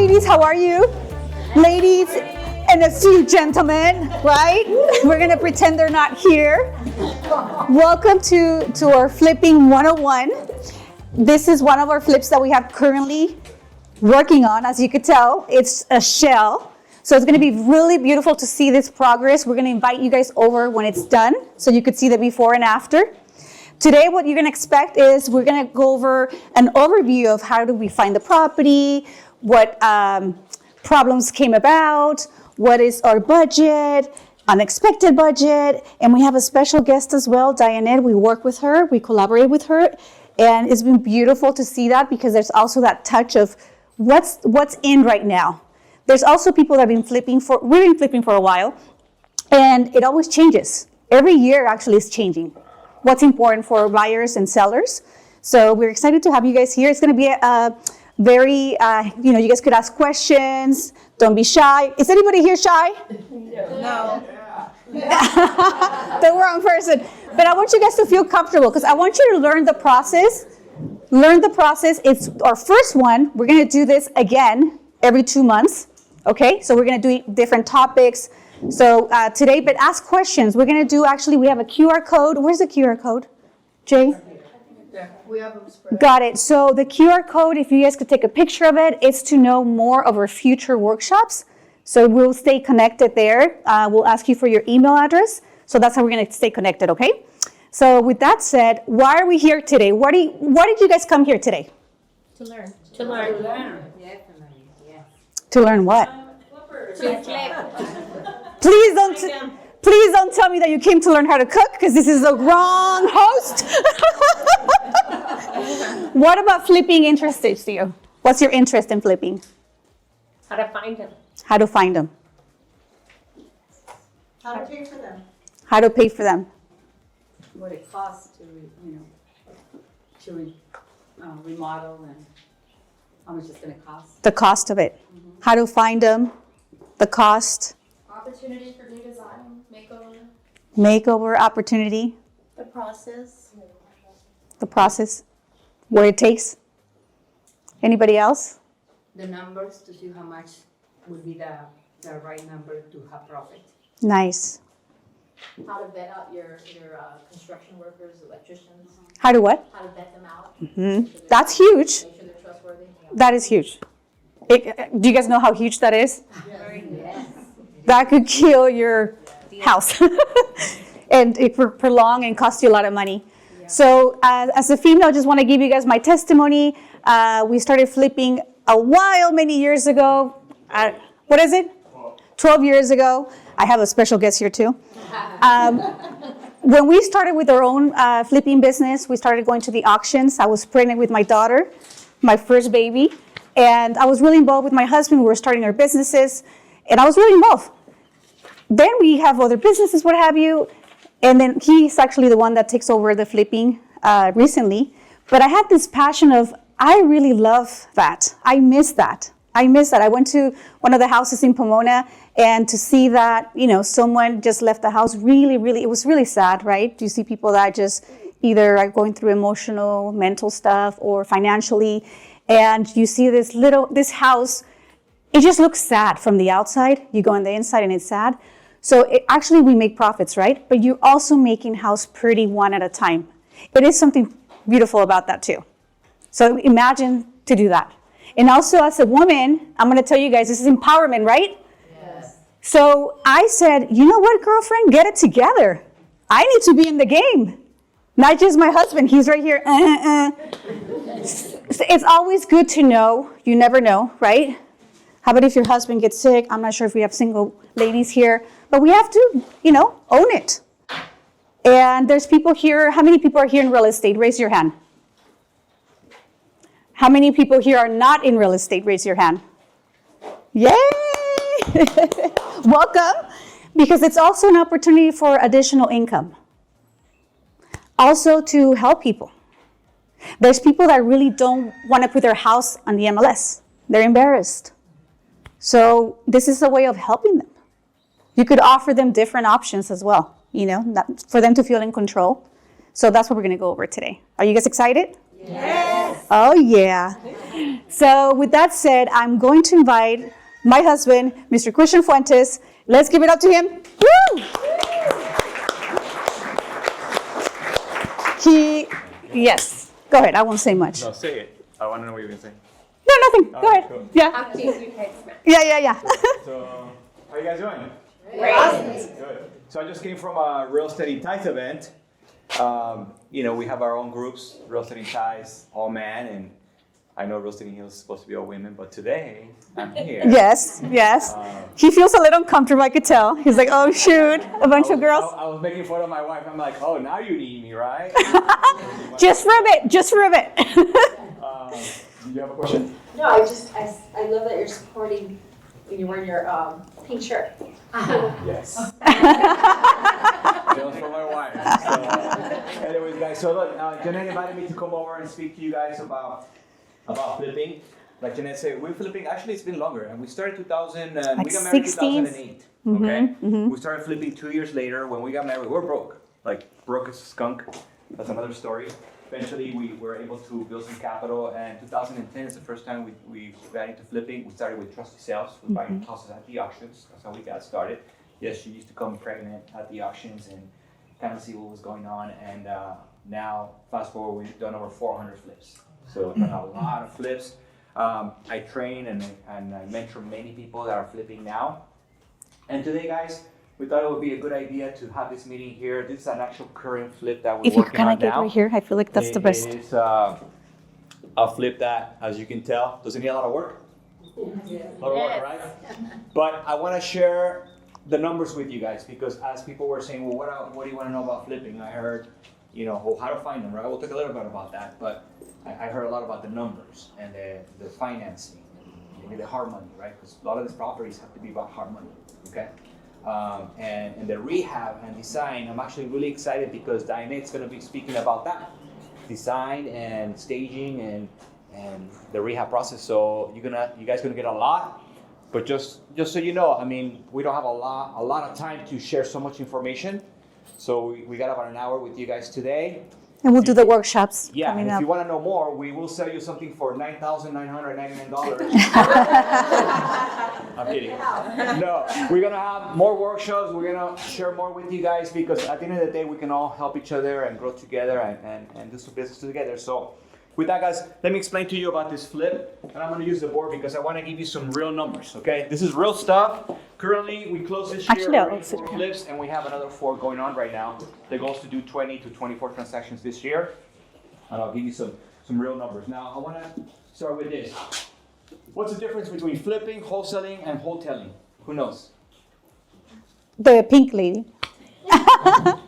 ladies, how are you? Ladies and a few gentlemen, right? We're gonna pretend they're not here. Welcome to our Flipping 101. This is one of our flips that we have currently working on. As you could tell, it's a shell. So it's gonna be really beautiful to see this progress. We're gonna invite you guys over when it's done so you could see the before and after. Today, what you're gonna expect is we're gonna go over an overview of how do we find the property, what problems came about, what is our budget, unexpected budget, and we have a special guest as well, Diannette. We work with her, we collaborate with her, and it's been beautiful to see that because there's also that touch of what's in right now. There's also people that have been we've been flipping for a while, and it always changes. Every year actually is changing. What's important for buyers and sellers. So we're excited to have you guys here. It's gonna be a very, you guys could ask questions. Don't be shy. Is anybody here shy? No. The wrong person. But I want you guys to feel comfortable because I want you to learn the process. Learn the process. It's our first one. We're gonna do this again every 2 months. Okay, so we're gonna do different topics. So today, but ask questions. We're gonna do, actually, we have a QR code. Where's the QR code? Jay? We have them spread. Got it. So the QR code, if you guys could take a picture of it, it's to know more of our future workshops. So we'll stay connected there. We'll ask you for your email address. So that's how we're gonna stay connected, okay? So with that said, why are we here today? Why did you guys come here today? To learn. To learn. To learn what? To flip. Please don't tell me that you came to learn how to cook, because this is the wrong host. What about flipping interests you? What's your interest in flipping? How to find him. How to find them. How to pay for them. How to pay for them. What it costs to remodel and how much it's going to cost. The cost of it. How to find them. The cost. Opportunity for new design, makeover. Makeover opportunity. The process. The process. What it takes. Anybody else? The numbers to see how much would be the right number to have profit. Nice. How to vet out your construction workers, electricians. How to what? How to vet them out. That's huge. Make sure they're trustworthy. That is huge. Do you guys know how huge that is? Yes. That could kill your house. And it could prolong and cost you a lot of money. Yeah. So as a female, I just want to give you guys my testimony. We started flipping many years ago. What is it? 12 years ago. I have a special guest here too. When we started with our own flipping business, we started going to the auctions. I was pregnant with my daughter, my first baby. And I was really involved with my husband. We were starting our businesses. And I was really involved. Then we have other businesses, what have you. And then he's actually the one that takes over the flipping recently. But I had this passion of, I really love that. I miss that. I went to one of the houses in Pomona, and to see that, someone just left the house, it was really sad, right? You see people that just either are going through emotional, mental stuff, or financially, and you see this house, it just looks sad from the outside. You go on the inside and it's sad. So actually we make profits, right? But you're also making house pretty one at a time. It is something beautiful about that too. So imagine to do that. And also as a woman, I'm gonna tell you guys, this is empowerment, right? Yes. So I said, you know what, girlfriend, get it together. I need to be in the game. Not just my husband, he's right here. It's always good to know, you never know, right? How about if your husband gets sick? I'm not sure if we have single ladies here, but we have to, own it. And there's people here, how many people are here in real estate? Raise your hand. How many people here are not in real estate? Raise your hand. Yay! Welcome, because it's also an opportunity for additional income. Also to help people. There's people that really don't want to put their house on the MLS. They're embarrassed. So this is a way of helping them. You could offer them different options as well, for them to feel in control. So that's what we're going to go over today. Are you guys excited? Yes. Oh, yeah. So with that said, I'm going to invite my husband, Mr. Christian Fuentes. Let's give it up to him. Woo! Yes, go ahead. I won't say much. No, say it. I want to know what you're going to say. No, nothing. Go ahead. Cool. Yeah. After you text me. Yeah. So, how you guys doing? Great. Good. So I just came from a Real Estate in Ties event. We have our own groups, Real Estate in Ties, all men, and I know Real Estate in Heels is supposed to be all women, but today I'm here. Yes. He feels a little uncomfortable, I could tell. He's like, oh, shoot, a bunch of girls. I was making fun of my wife. I'm like, oh, now you need me, right? Just for a bit. Do you have a question? No, I love that you're supporting when you're wearing your pink shirt. Yes. That was for my wife. So, anyways, guys, so look, Jeannette invited me to come over and speak to you guys about flipping. Like Jeannette said, we're flipping. Actually, it's been longer, and we started 2000. We got married in 2008. Okay, we started flipping 2 years later. When we got married, we're broke, like broke as a skunk. That's another story. Eventually, we were able to build some capital, and 2010 is the first time we got into flipping. We started with trusted sales, with buying houses at the auctions. That's how we got started. Yes, she used to come pregnant at the auctions and kind of see what was going on. And now, fast forward, we've done over 400 flips. So we've done a lot of flips. I train and I mentor many people that are flipping now. And today, guys, we thought it would be a good idea to have this meeting here. This is an actual current flip that we're If you working kind on of get now. right here, I feel like that's the best. It is a flip that, as you can tell, doesn't need a lot of work. A lot of work, right? But I want to share the numbers with you guys because as people were saying, well, what do you want to know about flipping? I heard, how to find them, right? We'll talk a little bit about that, but I heard a lot about the numbers and the financing and maybe the hard money, right? Because a lot of these properties have to be about hard money, okay? And the rehab and design, I'm actually really excited because Diannette's going to be speaking about that. Design and staging and the rehab process. So you guys gonna get a lot, but just so you know, I mean, we don't have a lot of time to share so much information. So we got about an hour with you guys today. And we'll do the workshops Yeah, coming and if up. you want to know more, we will sell you something for $9,999. I'm kidding. No, we're gonna have more workshops. We're gonna share more with you guys because at the end of the day, we can all help each other and grow together and do some business together. So, with that, guys, let me explain to you about this flip, and I'm gonna use the board because I want to give you some real numbers. Okay, this is real stuff. Currently, we closed this year Actually, I'll already sit 4 here. flips, and we have another 4 going on right now. The goal is to do 20 to 24 transactions this year, and I'll give you some real numbers. Now, I want to start with this. What's the difference between flipping, wholesaling, and wholesaling? Who knows? The pink lady. Well,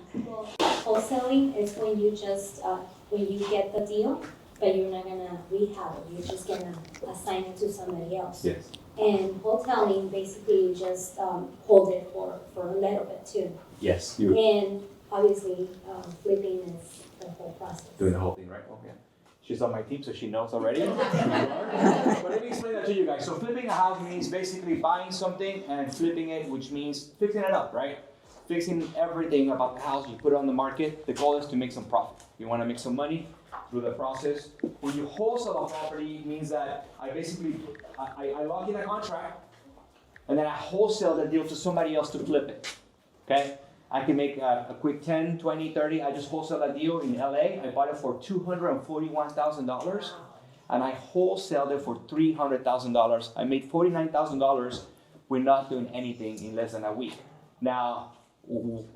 wholesaling is when you just, when you get the deal, but you're not gonna rehab it, you're just gonna assign it to somebody else. Yes. And wholesaling, basically you just hold it for a little bit too. Yes. And obviously, flipping is the whole process. Doing the whole thing, right? Okay. She's on my team, so she knows already. But let me explain that to you guys. So flipping a house means basically buying something and flipping it, which means fixing it up, right? Fixing everything about the house. You put it on the market. The goal is to make some profit. You want to make some money through the process. When you wholesale a property, it means that I basically I lock in a contract, and then I wholesale the deal to somebody else to flip it. Okay? I can make a quick 10, 20, 30. I just wholesale that deal in LA. I bought it for $241,000 and I wholesaled it for $300,000. I made $49,000 with not doing anything in less than a week. Now,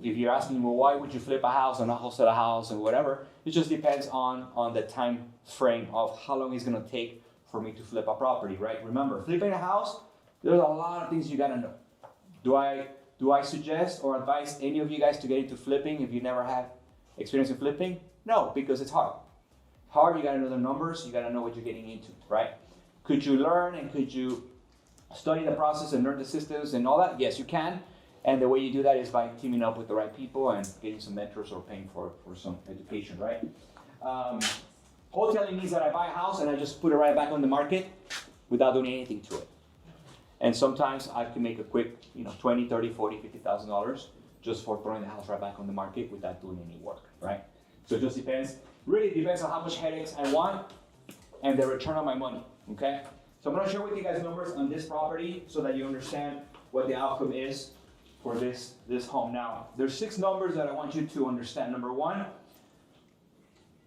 if you're asking me, well, why would you flip a house and not wholesale a house and whatever? It just depends on the time frame of how long it's gonna take for me to flip a property, right? Remember, flipping a house, there's a lot of things you gotta know. Do I suggest or advise any of you guys to get into flipping if you never had experience in flipping? No, because it's hard. Hard, you gotta know the numbers, you gotta know what you're getting into, right? Could you learn and could you study the process and learn the systems and all that? Yes, you can. And the way you do that is by teaming up with the right people and getting some mentors or paying for some education, right? Wholesaling means that I buy a house and I just put it right back on the market without doing anything to it. And sometimes I can make a quick, $20,000, $30,000, $40,000, $50,000 just for throwing the house right back on the market without doing any work, right? So it just depends. Really depends on how much headaches I want and the return on my money. okay? So I'm gonna share with you guys numbers on this property so that you understand what the outcome is for this home. Now, there's 6 numbers that I want you to understand. Number 1,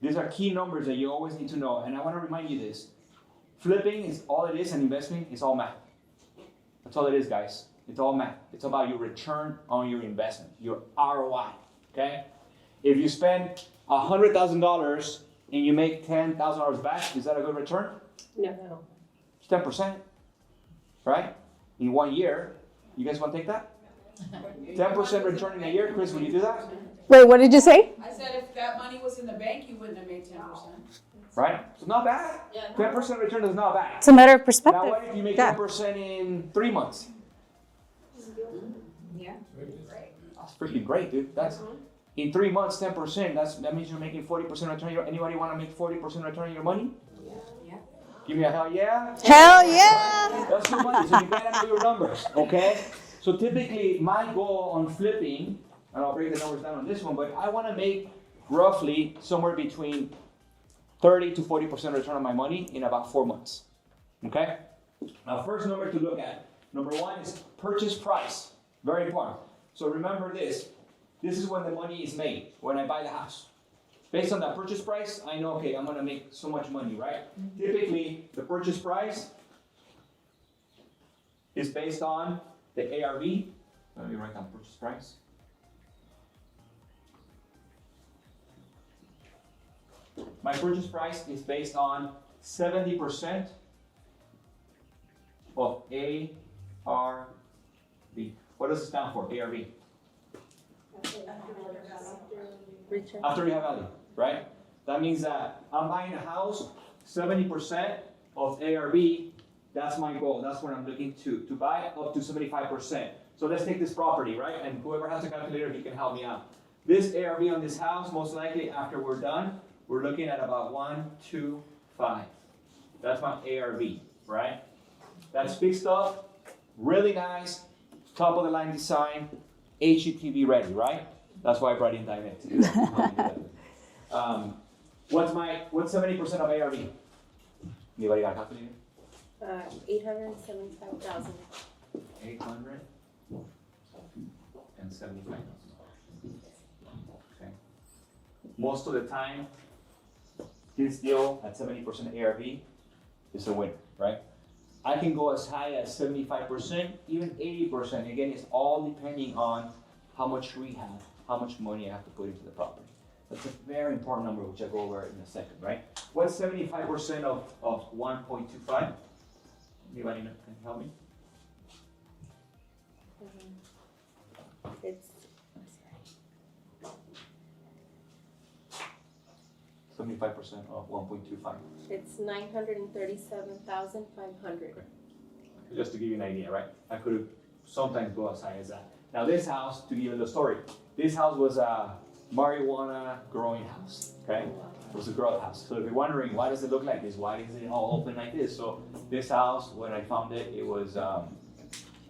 these are key numbers that you always need to know, and I wanna remind you this. Flipping is all it is, and investing is all math. That's all it is, guys. It's all math. It's about your return on your investment, your ROI, okay? If you spend $100,000 and you make $10,000 back, is that a good return? No. It's 10%, right? In 1 year. You guys want to take that? 10% return in a year. Chris, will you do that? Wait, what did you say? I said if that money was in the bank, you wouldn't have made 10%. Right? It's not bad. 10% return is not bad. It's a matter of Now, perspective. what if you make Yeah. 10% in 3 months? Yeah. That's freaking great, dude. That's in 3 months, 10%. That means you're making 40% return. Anybody want to make 40% return on your money? Yeah. Give me a hell yeah. Hell yeah! That's good money. So you gotta know your numbers, okay? So typically, my goal on flipping, and I'll break the numbers down on this one, but I want to make roughly somewhere between 30 to 40% return on my money in about 4 months. Okay? Now, first number to look at. Number 1 is purchase price. Very important. So remember this. This is when the money is made, when I buy the house. Based on that purchase price, I know, okay, I'm going to make so much money, right? Typically, the purchase price is based on the ARV. Let me write down purchase price. My purchase price is based on 70% of ARV. What does it stand for, ARV? After rehab value, right? That means that I'm buying a house, 70% of ARV, that's my goal. That's what I'm looking to buy, up to 75%. So let's take this property, right? And whoever has a calculator, he can help me out. This ARV on this house, most likely after we're done, we're looking at about 125. That's my ARV, right? That's fixed up, really nice, top of the line design, HGTV ready, right? That's why I brought in Diannette to do that. What's 70% of ARV? Anybody got a calculator? 875,000. 875,000. Okay. Most of the time, this deal at 70% ARV is a winner, right? I can go as high as 75%, even 80%. Again, it's all depending on how much rehab, how much money I have to put into the property. That's a very important number, which I'll go over in a second, right? What's 75% of 1.25? Anybody can help me? It's 75% of 1.25. it's 937,500. Just to give you an idea, right? I could have sometimes go as high as that. Now this house, to give you the story, this house was a marijuana growing house, okay? It was a grow house. So if you're wondering, why does it look like this? Why is it all open like this? So this house, when I found it, it was on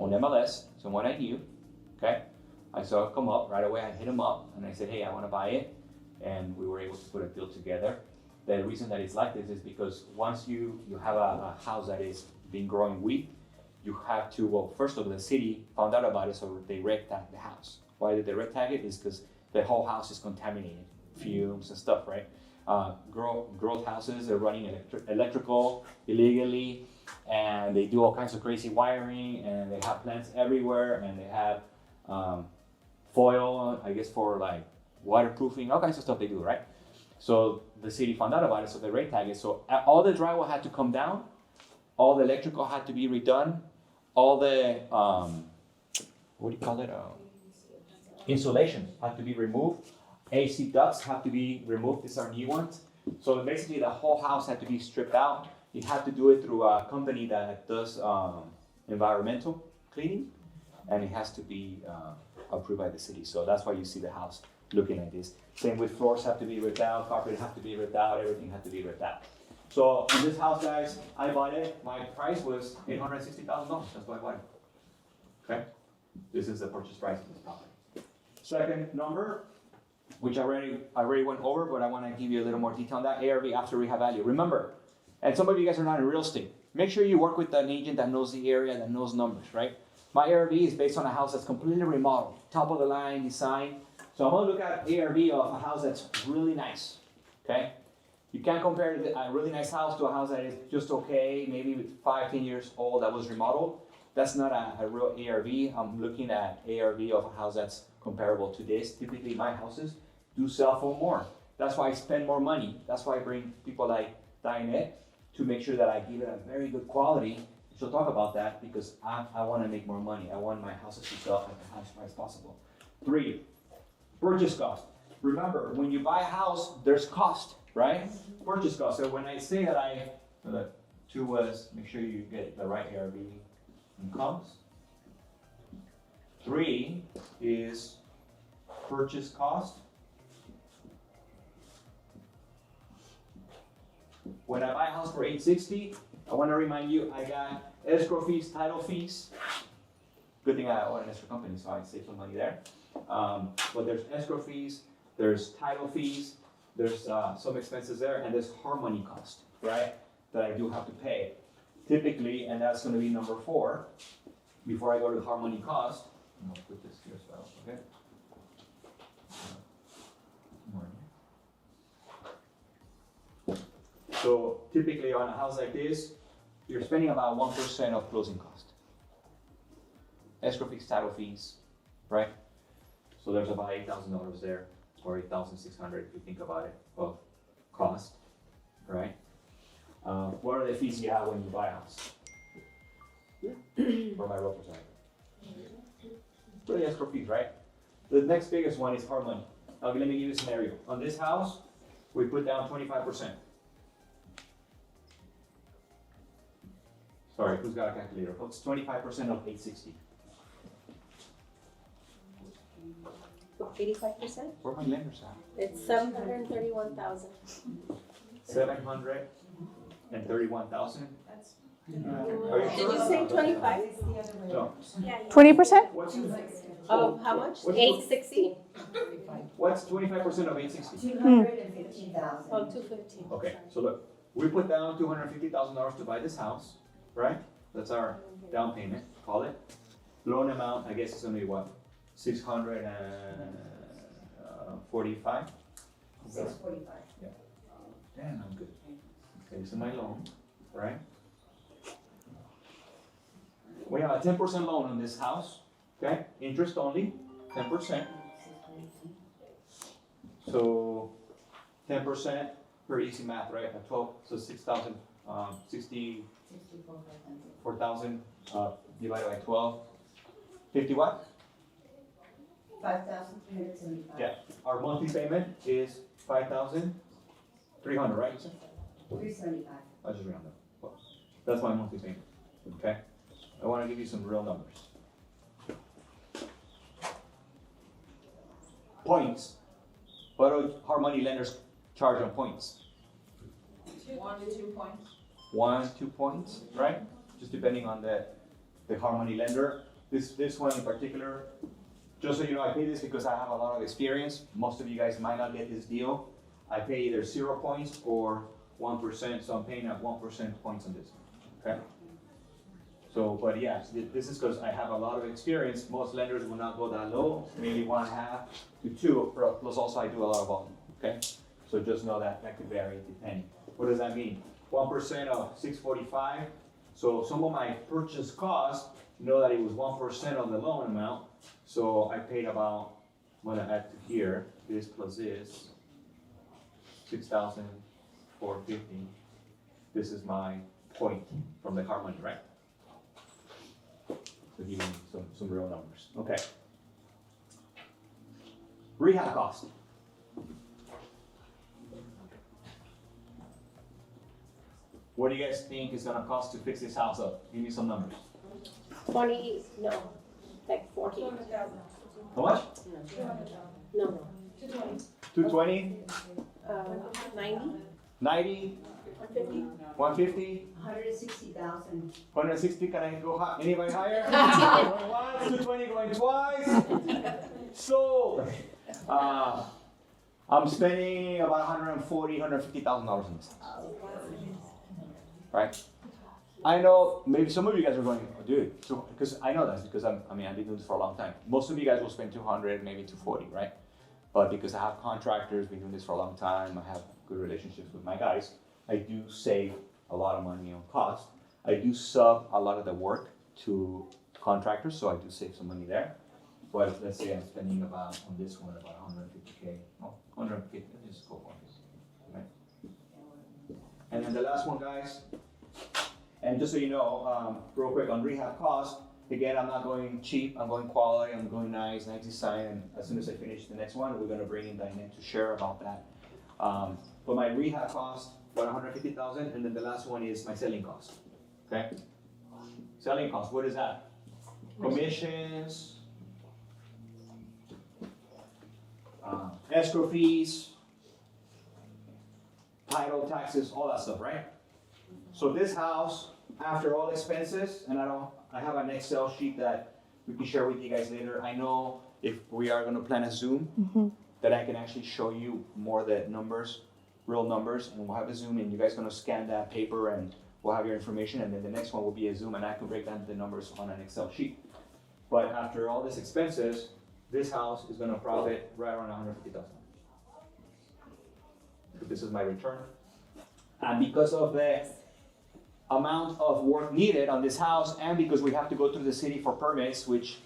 MLS, someone I knew, okay? I saw it come up right away. I hit him up and I said, hey, I want to buy it. And we were able to put a deal together. The reason that it's like this is because once you have a house that is being growing weed, you have to, well, first of all, the city found out about it, so they red tagged the house. Why did they red tag it? Is because the whole house is contaminated, fumes and stuff, right? Growth houses, they're running electrical illegally, and they do all kinds of crazy wiring, and they have plants everywhere, and they have foil, I guess, for like waterproofing, all kinds of stuff they do, right? So the city found out about it, so they red tagged it. So all the drywall had to come down, all the electrical had to be redone, all the what do you call it? Insulation had to be removed. AC ducts have to be removed. These are new ones. So basically, the whole house had to be stripped out. You had to do it through a company that does environmental cleaning, and it has to be approved by the city. So that's why you see the house looking like this. Same with floors have to be ripped out, carpet have to be ripped out, everything had to be ripped out. So in this house, guys, I bought it. My price was $860,000. That's why I bought it. Okay, this is the purchase price of this property. Second number, which I already went over, but I want to give you a little more detail on that. ARV after rehab value. Remember, And some of you guys are not in real estate. Make sure you work with an agent that knows the area, that knows numbers, right? My ARV is based on a house that's completely remodeled, top of the line design. So I'm gonna look at ARV of a house that's really nice, okay? You can't compare a really nice house to a house that is just okay, maybe 5, 10 years old that was remodeled. That's not a real ARV. I'm looking at ARV of a house that's comparable to this. Typically my houses do sell for more. That's why I spend more money. That's why I bring people like Diannette to make sure that I give it a very good quality. She'll talk about that because I want to make more money. I want my houses to sell at the highest price possible. 3, purchase cost. Remember, when you buy a house, there's cost, right? Purchase cost. So when I say that the 2 was, make sure you get the right ARV incomes. 3 is purchase cost. When I buy a house for $860, I want to remind you, I got escrow fees, title fees. Good thing I own an escrow company, so I save some money there. But there's escrow fees, there's title fees, there's some expenses there, and there's harmony cost, right? That I do have to pay. Typically, and that's going to be number 4. Before I go to the harmony cost, I'm going to put this here as well, okay? So typically on a house like this, you're spending about 1% of closing cost. Escrow fees, title fees, right? So there's about $8,000 there, or $8,600 if you think about it, of cost, right? What are the fees you have when you buy a house? For my realtor side. For the escrow fees, right? The next biggest one is hard money. Okay, let me give you a scenario. On this house, we put down 25%. Sorry, who's got a calculator? What's 25% of 860? 85%? Where are my lenders at? It's 731,000. 731,000? Are you Did sure? you say 25? No. 20%? What's Of how much? 860? What's 25% of 860? 250,000. Oh, 250. Okay, so look, we put down $250,000 to buy this house, right? That's our down payment, call it. Loan amount, I guess it's gonna be what? 645? 645. Damn, I'm good. Okay, so my loan, right? We have a 10% loan on this house, okay? Interest only, 10%. So 10% per easy math, right? At 12, so 6,000, 64,000 divided by 12. 50 what? 5,375. Yeah. Our monthly payment is 5,300, right? 375. I just round up. That's my monthly payment. Okay? I want to give you some real numbers. Points. What do hard money lenders charge on points? 1 to 2 points. 1, 2 points, right? Just depending on the hard money lender. This one in particular, just so you know, I pay this because I have a lot of experience. Most of you guys might not get this deal. I pay either 0 points or 1%, so I'm paying at 1% points on this, okay? So, but yeah, this is because I have a lot of experience. Most lenders will not go that low, maybe 1.5 to 2, plus also I do a lot of volume, okay? So just know that could vary depending. What does that mean? 1% of 645. So some of my purchase costs, know that it was 1% of the loan amount. So I paid about, what I add to here, this plus this, 6,450. This is my point from the car money, right? So give me some real numbers. Okay. Rehab cost. What do you guys think is gonna cost to fix this house up? Give me some numbers. 20, no, like 40. How much? No. 220? 90? 90? 150? 150? 160,000. 160? Can I go high? Anybody higher? Going once, 220 going twice. So, I'm spending about $140,000, $150,000 on this house. right? I know maybe some of you guys are going, oh, dude, so, because I know that because I've been doing this for a long time. Most of you guys will spend 200, maybe 240, right? But because I have contractors, been doing this for a long time, I have good relationships with my guys, I do save a lot of money on cost. I do sub a lot of the work to contractors, so I do save some money there. But let's say I'm spending about, on this one, about 150K, no, 150, let's just go 150, right? And then the last one, guys, and just so you know, real quick on rehab cost, again, I'm not going cheap, I'm going quality, I'm going nice design, and as soon as I finish the next one, we're gonna bring in Diannette to share about that. But my rehab cost, about 150,000, and then the last one is my selling cost, okay? Selling cost, what is that? Commissions, escrow fees, title, taxes, all that stuff, right? So this house, after all expenses, and I have an Excel sheet that we can share with you guys later. I know if we are gonna plan a Zoom, that I can actually show you more the numbers, real numbers, and we'll have a Zoom and you guys gonna scan that paper and we'll have your information, and then the next one will be a Zoom and I can break down the numbers on an Excel sheet. But after all these expenses, this house is gonna profit right around 150,000. This is my return. And because of the amount of work needed on this house, and because we have to go through the city for permits, which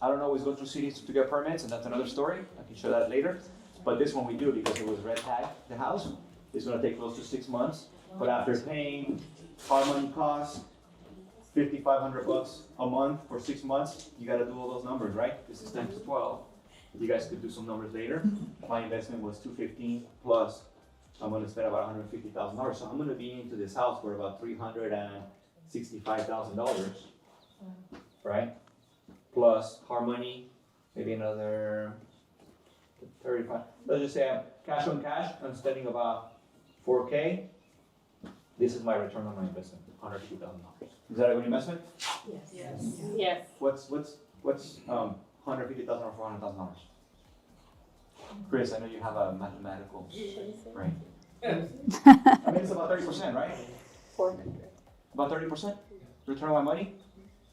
I don't always go through cities to get permits, and that's another story. I can show that later. But this one we do because it was red tag, the house. It's gonna take close to 6 months. But after paying car money costs, $5,500 a month for 6 months, you gotta do all those numbers, right? This is times 12. You guys could do some numbers later. My investment was $215 plus I'm gonna spend about $150,000. So I'm gonna be into this house for about $365,000, right? Plus car money, maybe another 35. Let's just say I'm cash on cash, I'm spending about 4K. This is my return on my investment, $150,000. Is that a good investment? Yes. Yes. What's $150,000 or $400,000? Chris, I know you have a mathematical brain. I mean, it's about 30%, right? 400. About 30% return on my money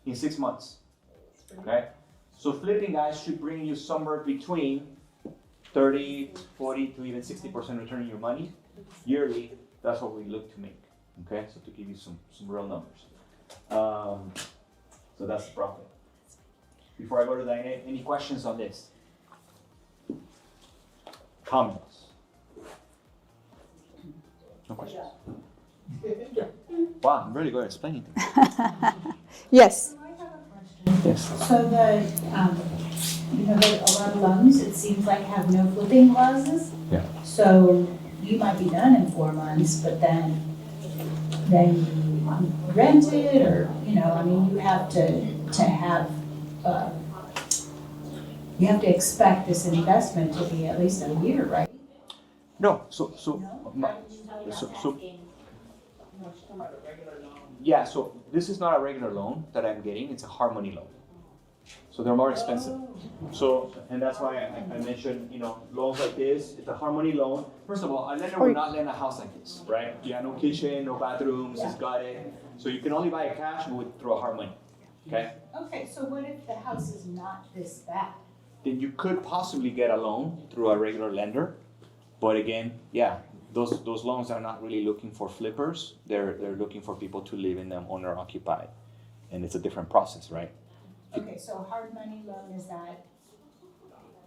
in 6 months. Okay? So flipping, guys, should bring you somewhere between 30, 40 to even 60% return on your money yearly. That's what we look to make. Okay? So to give you some real numbers. So that's the profit. Before I go to Diannette, any questions on this? Comments? No questions? Wow, I'm really good at explaining things. Yes. Yes. So the, a lot of loans, it seems like have no flipping clauses. Yeah. So you might be done in 4 months, but then you rent it or, you have to have, you have to expect this investment to be at least a year, right? No, yeah, so this is not a regular loan that I'm getting, it's a harmony loan. So they're more expensive. So, and that's why I mentioned, loans like this, it's a harmony loan. First of all, a lender will not lend a house like this, right? You have no kitchen, no bathrooms, it's got it. So you can only buy it cash through a harmony, okay? Okay, so what if the house is not this bad? Then you could possibly get a loan through a regular lender. But again, yeah, those loans are not really looking for flippers. They're looking for people to live in them owner occupied. And it's a different process, right? Okay, so a hard money loan is that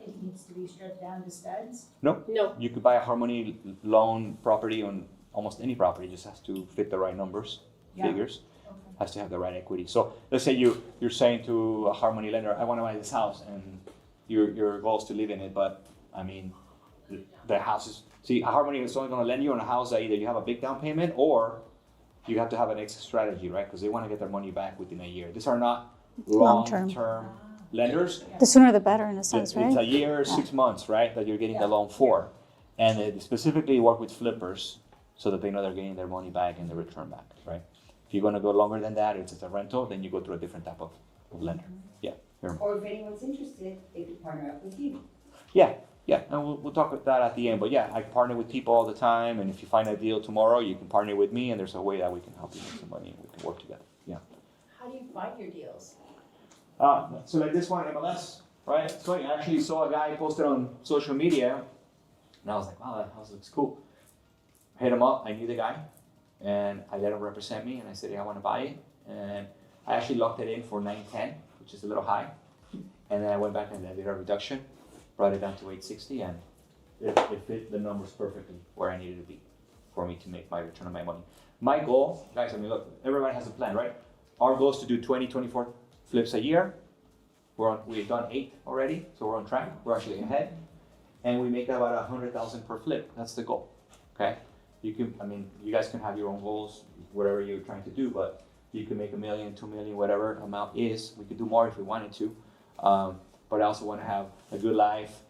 it needs to be stripped down to studs? No. No. You could buy a harmony loan property on almost any property, it just has to fit the right numbers, figures, has to have the right equity. So let's say you're saying to a harmony lender, I want to buy this house, and your goal is to live in it, but I mean, the house is, a harmony is only going to lend you on a house that either you have a big down payment or you have to have an exit strategy, right? Because they want to get their money back within a year. These are not long-term lenders. The sooner the better in a sense, It's right? a year, 6 months, right, that you're getting the loan for. And they specifically work with flippers so that they know they're getting their money back and their return back, right? If you're going to go longer than that, if it's a rental, then you go through a different type of lender. Yeah. Or if anyone's interested, they could partner up with you. Yeah, Yeah, and we'll talk about that at the end. But yeah, I partner with people all the time, and if you find a deal tomorrow, you can partner with me, and there's a way that we can help you make some money, and we can work together. Yeah. How do you find your deals? So like this one, MLS, right? So I actually saw a guy posted on social media, and I was like, wow, that house looks cool. I hit him up. I knew the guy, and I let him represent me, and I said, hey, I want to buy it, and I actually locked it in for 910, which is a little high, and then I went back and I did a reduction, brought it down to 860, and it fit the numbers perfectly where I needed to be for me to make my return on my money. My goal, guys, I mean, look, everybody has a plan, right? Our goal is to do 20, 24 flips a year. We've done 8 already, so we're on track. We're actually ahead, and we make about 100,000 per flip. That's the goal. Okay. You guys can have your own goals, whatever you're trying to do, but you can make $1 million, $2 million, whatever amount is. We could do more if we wanted to, but I also want to have a good life,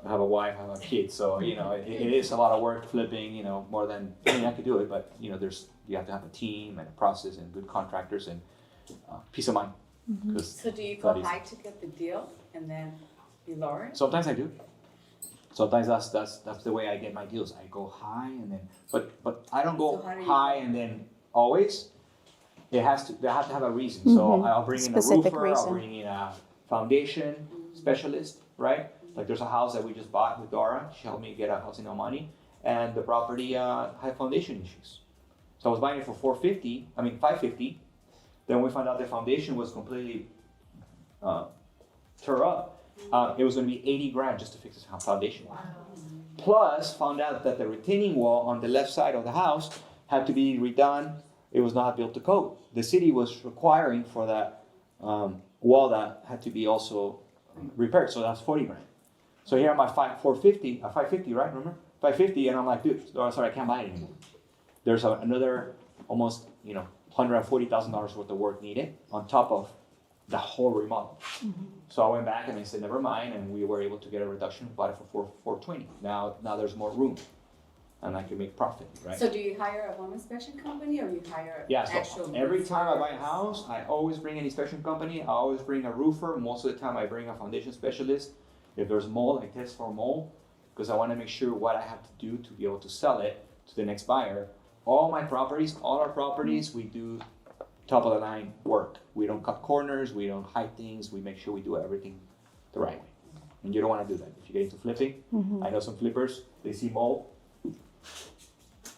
have a wife, have a kid. So it is a lot of work flipping. More than I could do it, but you have to have a team and a process and good contractors and peace of mind. So do you go high to get the deal and then you lower it? Sometimes I do. Sometimes that's the way I get my deals. I go high and then, but I don't go high and then always. They have to have a reason. So I'll bring in a roofer. I'll bring in a foundation specialist, right? Like there's a house that we just bought with Dora. She helped me get a house in El Monte, and the property had foundation issues. So I was buying it for $550. Then we found out the foundation was completely tore up. It was going to be $80,000 just to fix this foundation. Wow. Plus, found out that the retaining wall on the left side of the house had to be redone. It was not built to code. The city was requiring for that wall that had to be also repaired. So that's $40,000. So here I'm at $550, right? Remember? $550, and I'm like, dude, sorry, I can't buy it anymore. There's another almost, $140,000 worth of work needed on top of the whole remodel. So I went back and I said, never mind, and we were able to get a reduction, bought it for $420. Now there's more room, and I can make profit, right? So do you hire a home inspection company or you hire Yeah, actual? so every time I buy a house, I always bring an inspection company. I always bring a roofer. Most of the time I bring a foundation specialist. If there's mold, I test for mold, because I want to make sure what I have to do to be able to sell it to the next buyer. All our properties, we do top of the line work. We don't cut corners, we don't hide things, we make sure we do everything the right way. And you don't want to do that. If you get into flipping, I know some flippers, they see mold,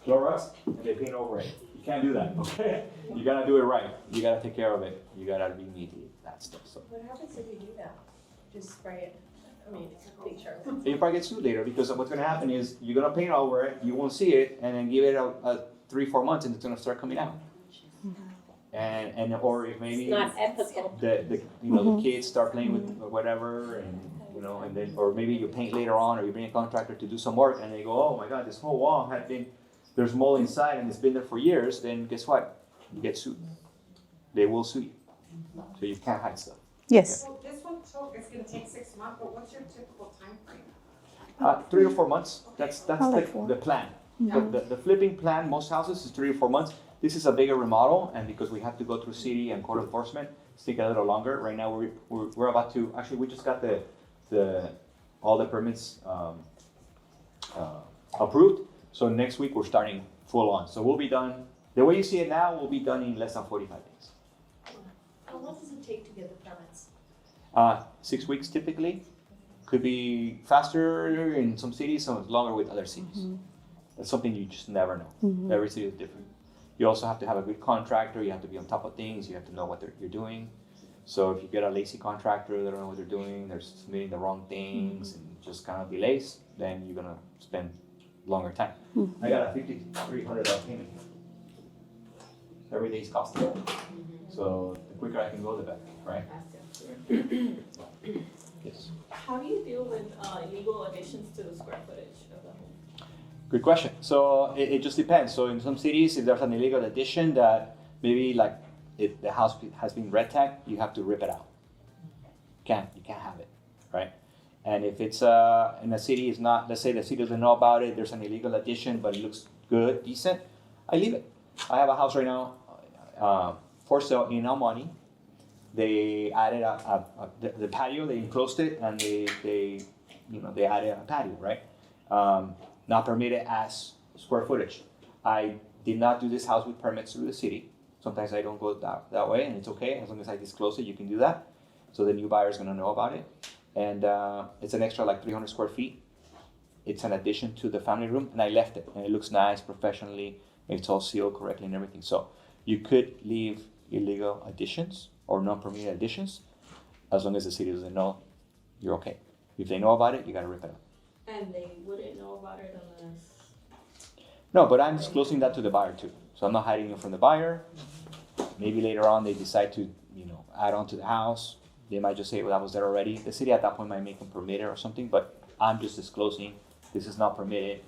floor rust, and they paint over it. You can't do that, okay? You gotta do it right. You gotta take care of it. You gotta remediate that stuff. So What happens if you do that? Just spray it? Picture. you probably get sued later, because what's gonna happen is you're gonna paint over it, you won't see it, and then give it a 3-4 months and it's gonna start coming out. And or if maybe Not ethical. the kids start playing with whatever, and then or maybe you paint later on, or you bring a contractor to do some work and they go, oh my god, this whole wall there's mold inside and it's been there for years, then guess what? You get sued. They will sue you. So you can't hide stuff. Yes. So this one is going to take 6 months, but what's your typical time frame? 3 or 4 months. That's like 4. the plan. The flipping plan, most houses, is 3 or 4 months. This is a bigger remodel, and because we have to go through city and code enforcement, it's taking a little longer. Right now, we're about to, actually, we just got all the permits approved. So next week, we're starting full on. So we'll be done, the way you see it now, we'll be done in less than 45 days. How long does it take to get the permits? 6 weeks typically. Could be faster in some cities, some longer with other cities. That's something you just never know. Every city is different. You also have to have a good contractor. You have to be on top of things. You have to know what you're doing. So if you get a lazy contractor, they don't know what they're doing, they're submitting the wrong things and just kind of delays, then you're gonna spend longer time. I got a $5,300 payment. Every day's costing. So the quicker I can go, the better, right? Yes. How do you deal with illegal additions to the square footage of the home? Good question. So it just depends. So in some cities, if there's an illegal addition that maybe like if the house has been red tagged, you have to rip it out. You can't have it, right? And if it's in a city is not, let's say the city doesn't know about it, there's an illegal addition, but it looks good, decent, I leave it. I have a house right now for sale in El Monte. They added the patio, they enclosed it, and they they added a patio, right? Not permitted as square footage. I did not do this house with permits through the city. Sometimes I don't go that way, and it's okay. As long as I disclose it, you can do that. So the new buyer is going to know about it. And it's an extra like 300 square feet. It's an addition to the family room, and I left it. And it looks nice, professionally. It's all sealed correctly and everything. So you could leave illegal additions or non-permitted additions. As long as the city doesn't know, you're okay. If they know about it, you got to rip it up. And they wouldn't know about it unless. No, but I'm disclosing that to the buyer too. So I'm not hiding it from the buyer. Maybe later on they decide to, add on to the house. They might just say, well, that was there already. The city at that point might make them permitted or something, but I'm just disclosing this is not permitted.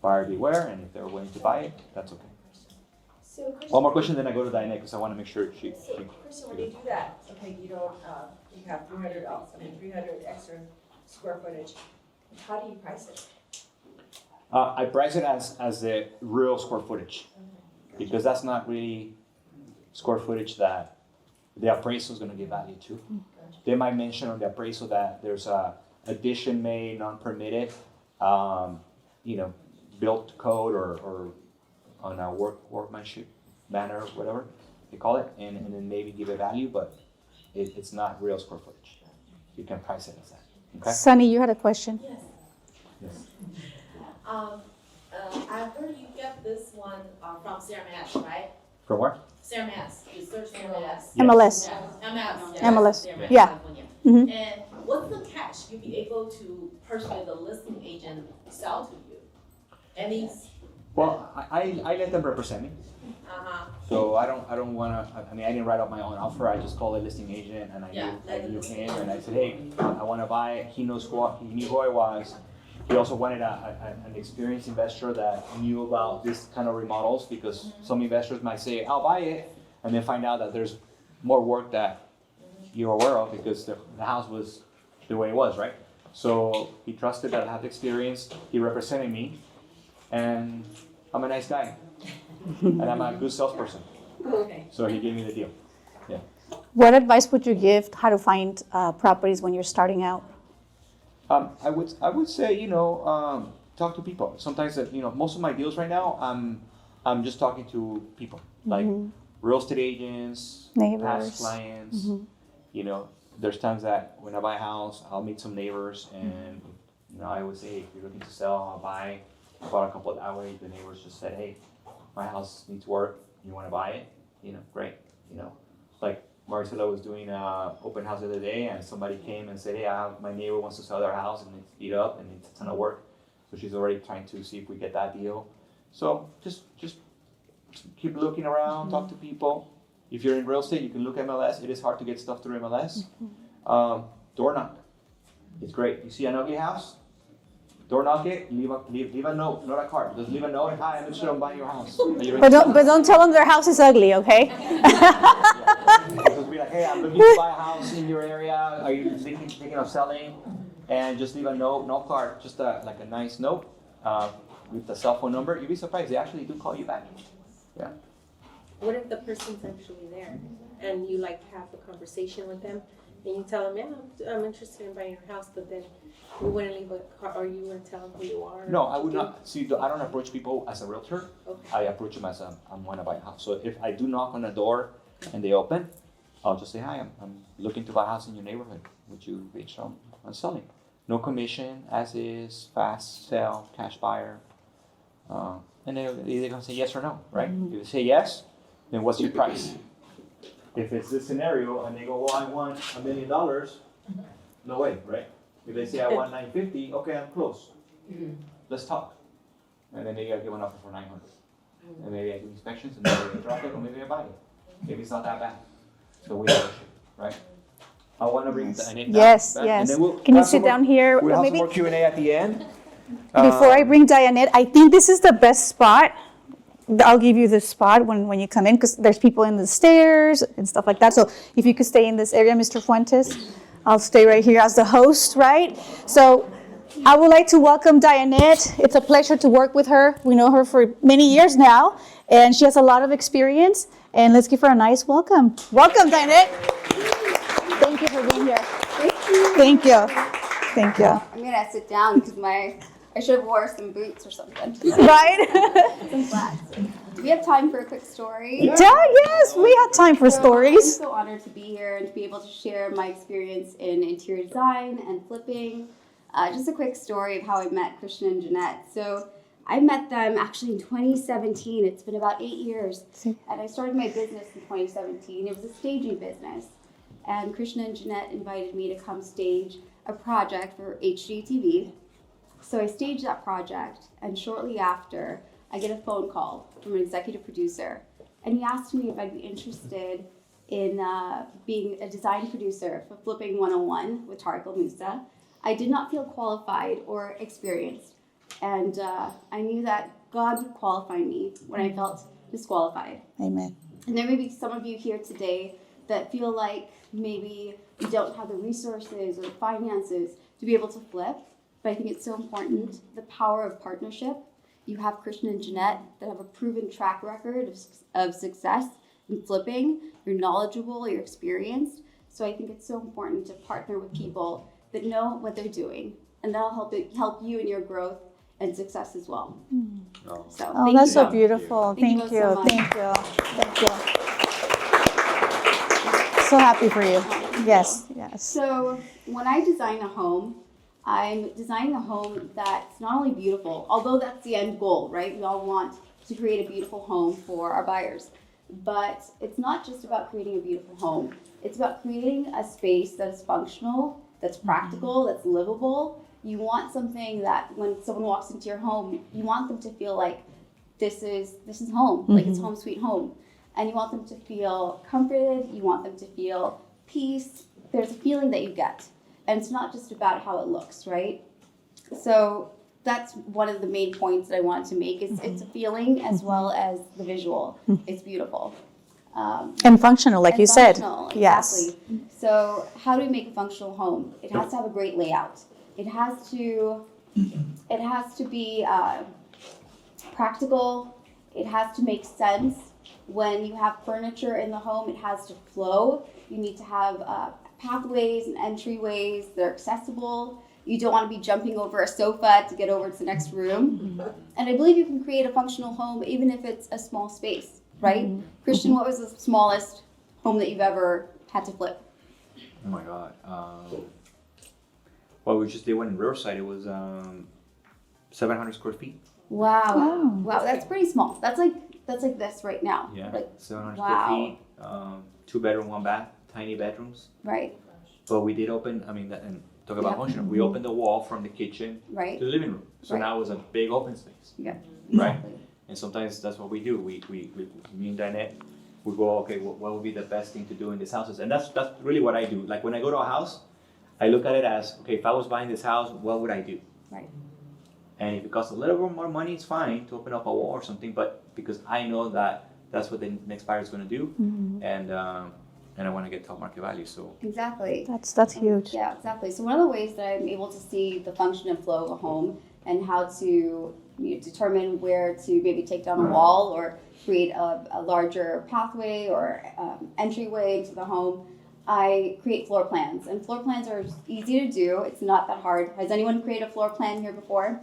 Buyer beware, and if they're willing to buy it, that's okay. So, Christian, One more question, then I go to Diannette because I want to make sure she. Christian, when you do that, okay, you don't, you have 300 extra square footage. How do you price it? I price it as the real square footage because that's not really square footage that the appraisal is going to give value to. They might mention on the appraisal that there's a addition made, non-permitted, built code or on a workmanship manner, whatever they call it, and then maybe give a value, but it's not real square footage. You can price it as that. Okay. Sunny, you had a question. Yes. Yes. I heard you get this one from CMS, right? From where? CMS, you search CMS. MLS. Yeah, MLS. CMS, Yeah. California. Mhm. And what's the catch? You'll be able to persuade the listing agent to sell to you. Any? Well, I let them represent me. So I don't want to. I didn't write up my own offer. I just called the listing agent and I knew him and I said, hey, I want to buy it. He knew who I was. He also wanted an experienced investor that knew about this kind of remodels because some investors might say, I'll buy it, and then find out that there's more work that you're aware of because the house was the way it was, right? So he trusted that I have experience. He represented me, and I'm a nice guy, and I'm a good salesperson. Okay. So he gave me the deal. Yeah. What advice would you give how to find properties when you're starting out? I would say talk to people. Sometimes most of my deals right now I'm just talking to people like real estate agents, Neighbors. past clients. There's times that when I buy a house, I'll meet some neighbors and I would say, hey, if you're looking to sell, I'll buy. I bought a couple that way. The neighbors just said, hey, my house needs work. You want to buy it? Great. Like Marcela was doing an open house the other day, and somebody came and said, hey, my neighbor wants to sell their house, and it's beat up, and it's a ton of work. So she's already trying to see if we get that deal. So just keep looking around, talk to people. If you're in real estate, you can look at MLS. It is hard to get stuff through MLS. Door knock. It's great. You see an ugly house? Door knock it, leave a note, not a card. Just leave a note, hi, I'm interested in buying your house. But don't tell them their house is ugly, okay? Just be like, hey, I'm looking to buy a house in your area. Are you thinking of selling? And just leave a note, no card, just like a nice note with the cell phone number. You'd be surprised, they actually do call you back. Yeah. What if the person's actually there and you have a conversation with them and you tell them, yeah, I'm interested in buying your house, but then you wouldn't leave a card or you wouldn't tell them who you are? No, I would not. See, I don't approach people as a realtor. Okay. I approach them as I want to buy a house. So if I do knock on the door and they open, I'll just say, hi, I'm looking to buy a house in your neighborhood. Would you be interested on selling? No commission, as is, fast sell, cash buyer. And they're going to say yes or no, right? If they say yes, then what's your price? If it's this scenario and they go, well, I want $1 million, no way, right? If they say I want $950, okay, I'm close. Let's talk. And then maybe I give an offer for $900. And maybe I do inspections and maybe I drop it or maybe I buy it. Maybe it's not that bad. So we negotiate, right? I want to bring Diannette down. Yes, back, yes. And then Can you sit down here? We'll have Maybe some more Q&A at the end. before I bring Diannette, I think this is the best spot. I'll give you this spot when you come in because there's people in the stairs and stuff like that. So if you could stay in this area, Mr. Fuentes, I'll stay right here as the host, right? So I would like to welcome Diannette. It's a pleasure to work with her. We know her for many years now, and she has a lot of experience. And let's give her a nice welcome. Welcome, Diannette. Thank you for being here. Thank you. Thank you. I'm gonna sit down because I should have wore some boots or something. Right? Some flats. Do we have time for a quick story? Yeah, yes, we have time for stories. I'm so honored to be here and to be able to share my experience in interior design and flipping. Just a quick story of how I met Christian and Jeannette. So I met them actually in 2017. It's been about 8 years. And I started my business in 2017. It was a staging business. And Christian and Jeannette invited me to come stage a project for HGTV. So I staged that project, and shortly after, I get a phone call from an executive producer. And he asked me if I'd be interested in being a design producer for Flipping 101 with Tariq El Moussa. I did not feel qualified or experienced. And I knew that God would qualify me when I felt disqualified. Amen. And there may be some of you here today that feel like maybe you don't have the resources or the finances to be able to flip. But I think it's so important, the power of partnership. You have Christian and Jeannette that have a proven track record of success in flipping. You're knowledgeable, you're experienced. So I think it's so important to partner with people that know what they're doing, and that'll help you in your growth and success as well. So, Oh, that's so you. beautiful. Thank Thank you you. so much. Thank you. Thank you. So happy for you. Yes, yes. So when I design a home, I'm designing a home that's not only beautiful, although that's the end goal, right? We all want to create a beautiful home for our buyers. But it's not just about creating a beautiful home. It's about creating a space that is functional, that's practical, that's livable. You want something that when someone walks into your home, you want them to feel like this is home, like it's home sweet home. And you want them to feel comforted, you want them to feel peace. There's a feeling that you get. And it's not just about how it looks, right? So that's one of the main points that I wanted to make. It's a feeling as well as the visual. It's beautiful. And functional, like and you functional, said. Yes. Exactly. So how do we make a functional home? It has to have a great layout. It has to be practical. It has to make sense. When you have furniture in the home, it has to flow. You need to have pathways and entryways that are accessible. You don't want to be jumping over a sofa to get over to the next room. And I believe you can create a functional home even if it's a small space, right? Christian, what was the smallest home that you've ever had to flip? Oh my God. Well, we just did one in Riverside. It was 700 square feet. Wow, that's pretty small. That's like this right now. Yeah, like 700 wow. square feet, 2 bedroom, 1 bath, tiny bedrooms. Right. But we did open, and talk about functional. We opened the wall from the kitchen to the living room. So now it was a big open space. Yeah. Right? And sometimes that's what we do. Me and Diannette, we go, okay, what would be the best thing to do in these houses? And that's really what I do. Like when I go to a house, I look at it as, okay, if I was buying this house, what would I do? Right. And if it costs a little bit more money, it's fine to open up a wall or something, but because I know that that's what the next buyer is going to do, and I want to get top market value. So exactly. That's huge. Yeah, exactly. So one of the ways that I'm able to see the function and flow of a home and how to determine where to maybe take down a wall or create a larger pathway or entryway to the home, I create floor plans. And floor plans are easy to do. It's not that hard. Has anyone created a floor plan here before?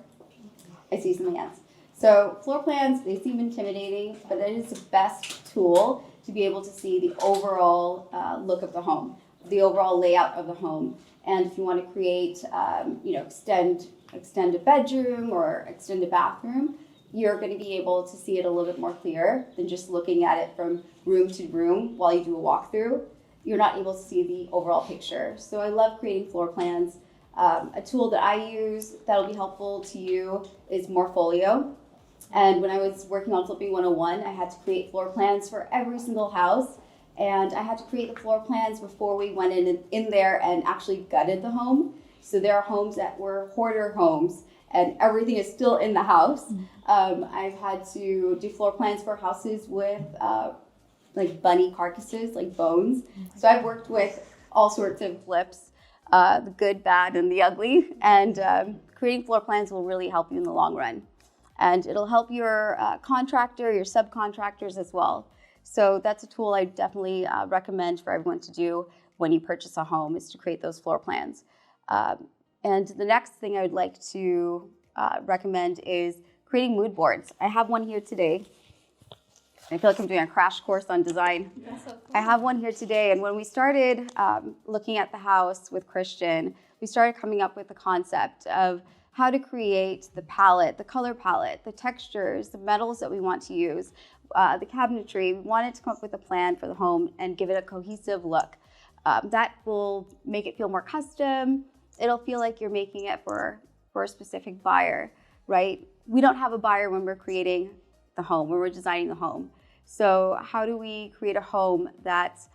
I see some hands. So floor plans, they seem intimidating, but it is the best tool to be able to see the overall look of the home, the overall layout of the home. And if you want to create, extend a bedroom or extend a bathroom, you're going to be able to see it a little bit more clear than just looking at it from room to room while you do a walkthrough. You're not able to see the overall picture. So I love creating floor plans. A tool that I use that'll be helpful to you is Morpholio. And when I was working on Flipping 101, I had to create floor plans for every single house. And I had to create the floor plans before we went in there and actually gutted the home. So there are homes that were hoarder homes and everything is still in the house. I've had to do floor plans for houses with like bunny carcasses, like bones. So I've worked with all sorts of flips, the good, bad, and the ugly. And creating floor plans will really help you in the long run. And it'll help your contractor, your subcontractors as well. So that's a tool I definitely recommend for everyone to do when you purchase a home, is to create those floor plans. And the next thing I would like to recommend is creating mood boards. I have one here today. I feel like I'm doing a crash course on design. I have one here today, and when we started looking at the house with Christian, we started coming up with the concept of how to create the palette, the color palette, the textures, the metals that we want to use, the cabinetry. We wanted to come up with a plan for the home and give it a cohesive look. That will make it feel more custom. It'll feel like you're making it for a specific buyer, right? We don't have a buyer when we're creating the home, when we're designing the home. So how do we create a home that's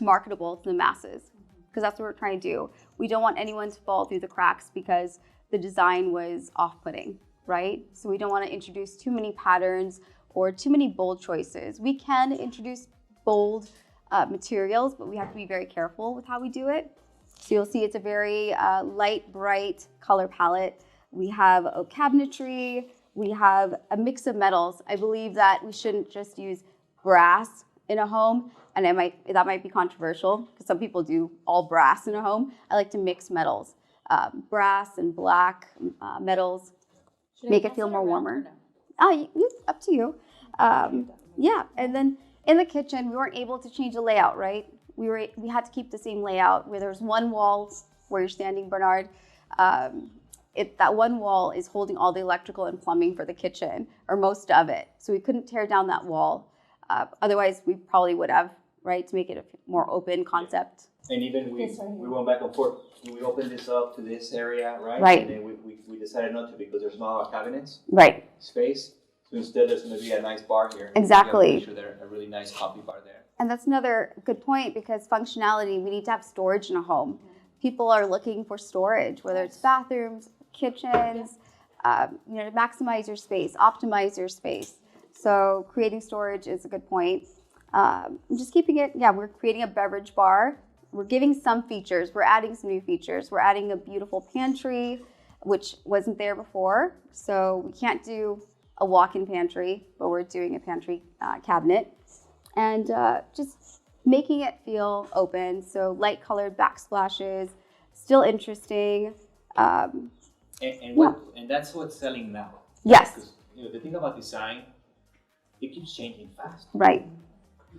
marketable to the masses? Because that's what we're trying to do. We don't want anyone to fall through the cracks because the design was off-putting, right? So we don't want to introduce too many patterns or too many bold choices. We can introduce bold materials, but we have to be very careful with how we do it. So you'll see it's a very light, bright color palette. We have a cabinetry. We have a mix of metals. I believe that we shouldn't just use brass in a home, and that might be controversial because some people do all brass in a home. I like to mix metals, brass and black metals, make it feel more warmer. Up to you. Yeah, and then in the kitchen, we weren't able to change the layout, right? We had to keep the same layout where there's one wall where you're standing, Bernard. That one wall is holding all the electrical and plumbing for the kitchen, or most of it. So we couldn't tear down that wall. Otherwise, we probably would have, right, to make it a more open concept. And even we went back and forth. We opened this up to this area, right? Right. And then we decided not to because there's not a lot of cabinets. Right. Space. So instead, there's going to be a nice bar here. Exactly. Make sure there's a really nice coffee bar there. And that's another good point because functionality, we need to have storage in a home. People are looking for storage, whether it's bathrooms, kitchens, maximize your space, optimize your space. So creating storage is a good point. Just keeping it, we're creating a beverage bar. We're giving some features. We're adding some new features. We're adding a beautiful pantry, which wasn't there before. So we can't do a walk-in pantry, but we're doing a pantry cabinet. And just making it feel open. So light colored backsplashes, still interesting. And that's what's selling now. Yes. Because the thing about design, it keeps changing fast. Right.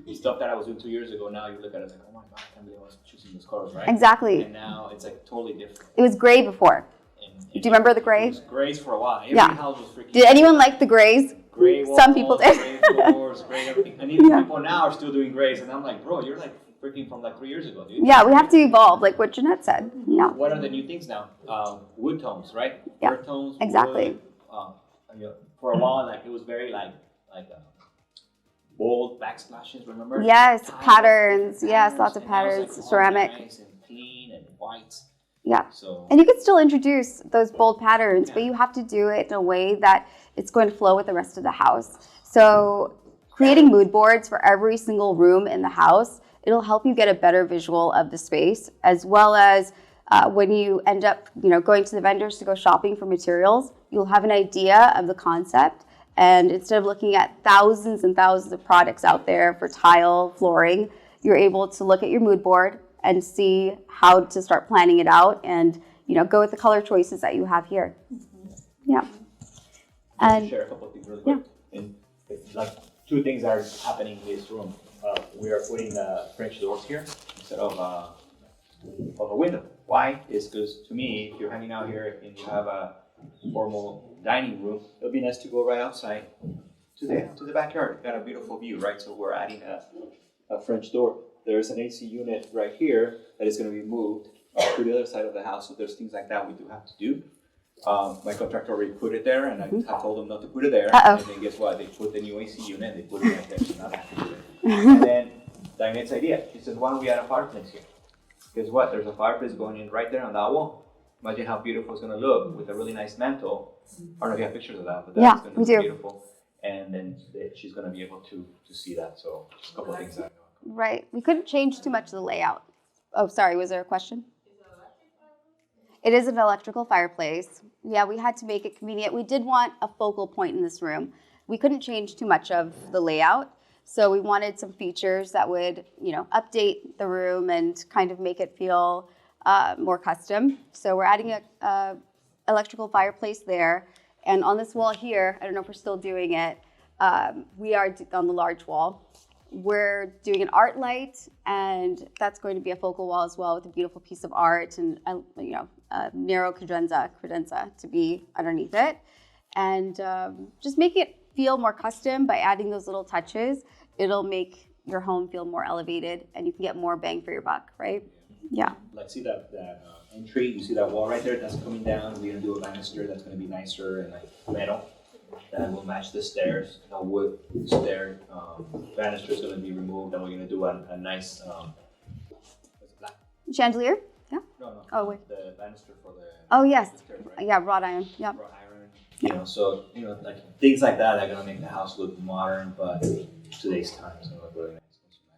The stuff that I was doing 2 years ago, now you look at it, it's like, oh my God, I can't believe I was choosing those colors, right? Exactly. And now it's like totally different. It was gray before. Do you remember the gray? It was grays for a while. Every Yeah. house was freaking Did anyone like the grays? Gray walls, Some people did. Gray floors, gray everything. And even people now are still doing grays. And I'm like, bro, you're like freaking from like 3 years ago, dude. Yeah, we have to evolve, like what Jeannette said. Yeah. What are the new things now? Wood tones, right? Yeah, Earth tones. exactly. Wood. For a while, like it was very like bold backsplashes. Remember? Yes, patterns. Yes, lots of And now it's, patterns. like, Ceramic. nice and clean and white. Yeah. So. And you could still introduce those bold patterns, but you have to do it in a way that it's going to flow with the rest of the house. So creating mood boards for every single room in the house, it'll help you get a better visual of the space, as well as when you end up, going to the vendors to go shopping for materials, you'll have an idea of the concept. And instead of looking at thousands and thousands of products out there for tile, flooring, you're able to look at your mood board and see how to start planning it out and, go with the color choices that you have here. Yeah. And share a couple of things really quick. Yeah. And like 2 things are happening in this room. We are putting French doors here instead of a window. Why? Is because to me, if you're hanging out here and you have a formal dining room, it'll be nice to go right outside to the backyard. Got a beautiful view, right? So we're adding a French door. There's an AC unit right here that is going to be moved to the other side of the house. So there's things like that we do have to do. My contractor already put it there, and I have told them not to put it there. Uh-oh. And then guess what? They put the new AC unit, and they put it right there, so now I have to do it. And then Diannette's idea, she said, why don't we add a fireplace here? Guess what? There's a fireplace going in right there on that wall. Imagine how beautiful it's going to look with a really nice mantle. I don't know if you have pictures of that, but that's going to be beautiful. And then she's going to be able to see that. So just a couple of things that I know. Right. We couldn't change too much of the layout. Oh, sorry. Was there a question? It is an electrical fireplace. Yeah, we had to make it convenient. We did want a focal point in this room. We couldn't change too much of the layout. So we wanted some features that would, update the room and kind of make it feel more custom. So we're adding a electrical fireplace there. And on this wall here, I don't know if we're still doing it, we are on the large wall. We're doing an art light, and that's going to be a focal wall as well with a beautiful piece of art and a narrow credenza to be underneath it. And just make it feel more custom by adding those little touches. It'll make your home feel more elevated, and you can get more bang for your buck, right? Yeah. Like see that entry, you see that wall right there that's coming down. We're gonna do a banister that's gonna be nicer and like metal. That will match the stairs. The wood stair banister is gonna be removed, and we're gonna do a nice what's it, black? Chandelier? Yeah. No. Oh wait. The banister for the. Oh yes. The stairs, right? Yeah, wrought iron. Yep. Wrought iron. So like things like that are gonna make the house look modern, but today's time, so look really nice.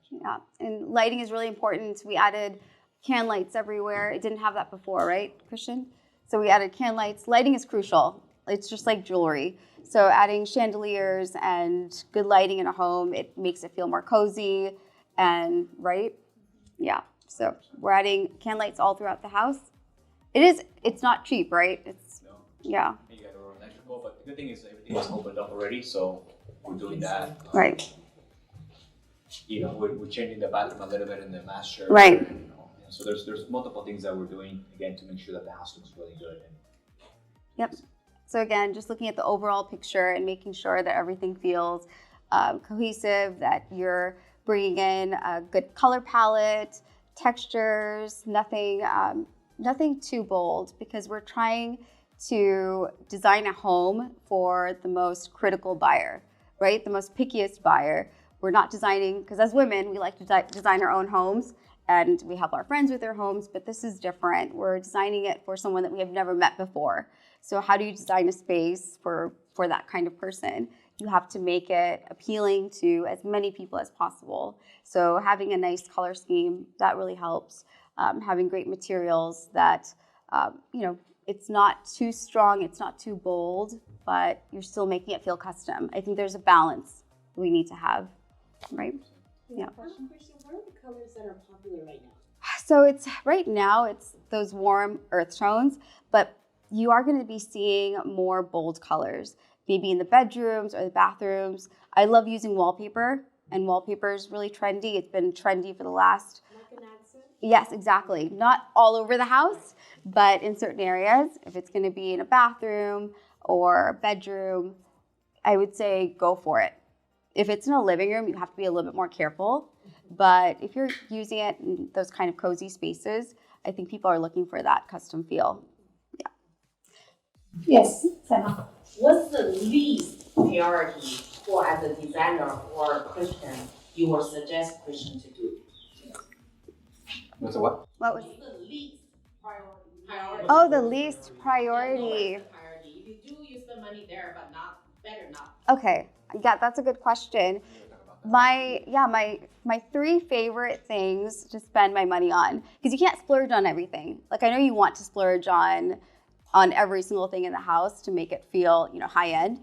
Yeah, and lighting is really important. We added can lights everywhere. It didn't have that before, right, Christian? So we added can lights. Lighting is crucial. It's just like jewelry. So adding chandeliers and good lighting in a home, it makes it feel more cozy and, right? Yeah, so we're adding can lights all throughout the house. It's not cheap, right? Yeah. You got to electrical, but the good thing is everything is opened up already, so we're doing that. Right. We're changing the bathroom a little bit in the master. Right. So there's multiple things that we're doing, again, to make sure that the house looks really good. Yep. So again, just looking at the overall picture and making sure that everything feels cohesive, that you're bringing in a good color palette, textures, nothing too bold, because we're trying to design a home for the most critical buyer, right? The most pickiest buyer. We're not designing, because as women, we like to design our own homes, and we help our friends with their homes, but this is different. We're designing it for someone that we have never met before. So how do you design a space for that kind of person? You have to make it appealing to as many people as possible. So having a nice color scheme, that really helps. Having great materials that, it's not too strong, it's not too bold, but you're still making it feel custom. I think there's a balance we need to have, right? Yeah. What are the colors that are popular right now? So right now it's those warm earth tones, but you are going to be seeing more bold colors, maybe in the bedrooms or the bathrooms. I love using wallpaper, and wallpaper is really trendy. It's been trendy for the last... Like an accent? Yes, exactly. Not all over the house, but in certain areas. If it's going to be in a bathroom or a bedroom, I would say go for it. If it's in a living room, you have to be a little bit more careful. But if you're using it in those kind of cozy spaces, I think people are looking for that custom feel. Yeah. Yes, Sana. What's the least priority for as a designer or Christian you would suggest Christian to do? What's the what? What was? The least priority. Oh, the least priority. If you do, you spend money there, but better not. Okay, yeah, that's a good question. My 3 favorite things to spend my money on, because you can't splurge on everything. Like, I know you want to splurge on every single thing in the house to make it feel, high end.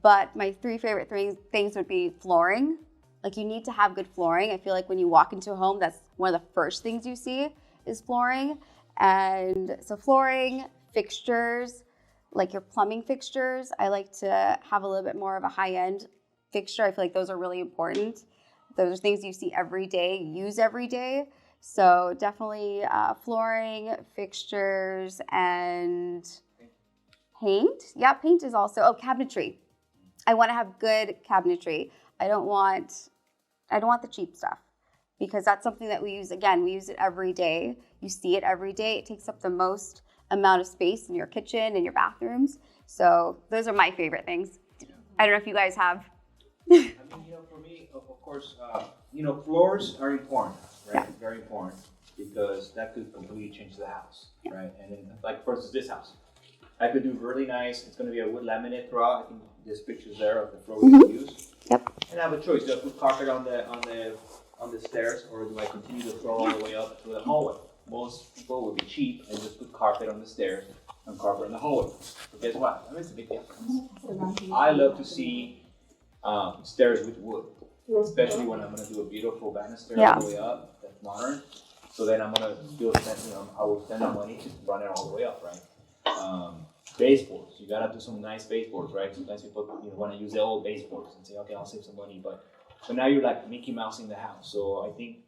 But my 3 favorite things would be flooring. Like, you need to have good flooring. I feel like when you walk into a home, that's one of the first things you see is flooring. And so flooring, fixtures, like your plumbing fixtures, I like to have a little bit more of a high end fixture. I feel like those are really important. Those are things you see every day, use every day. So definitely flooring, fixtures, and paint. Yeah, paint is also, cabinetry. I want to have good cabinetry. I don't want the cheap stuff, because that's something that we use it every day. You see it every day. It takes up the most amount of space in your kitchen and your bathrooms. So those are my favorite things. I don't know if you guys have. I mean, for me, of course, floors are important, right? Yeah. Very important, because that could completely change the house, yeah. Right? And then, like, for instance, this house, I could do really nice. It's going to be a wood laminate throughout. I think there's pictures there of the floor we can use. Yep. And I have a choice: do I put carpet on the stairs, or do I continue to throw all the way up to the hallway? Most people would be cheap and just put carpet on the stairs and carpet in the hallway. But guess what? I mean, it's a big difference. I love to see stairs with wood, especially when I'm going to do a beautiful banister all the way up. That's modern. So then I'm gonna still spend, I will spend that money to run it all the way up, right? Baseboards, you gotta do some nice baseboards, right? Sometimes people want to use the old baseboards and say, okay, I'll save some money, but now you're like Mickey Mouse in the house. So I think,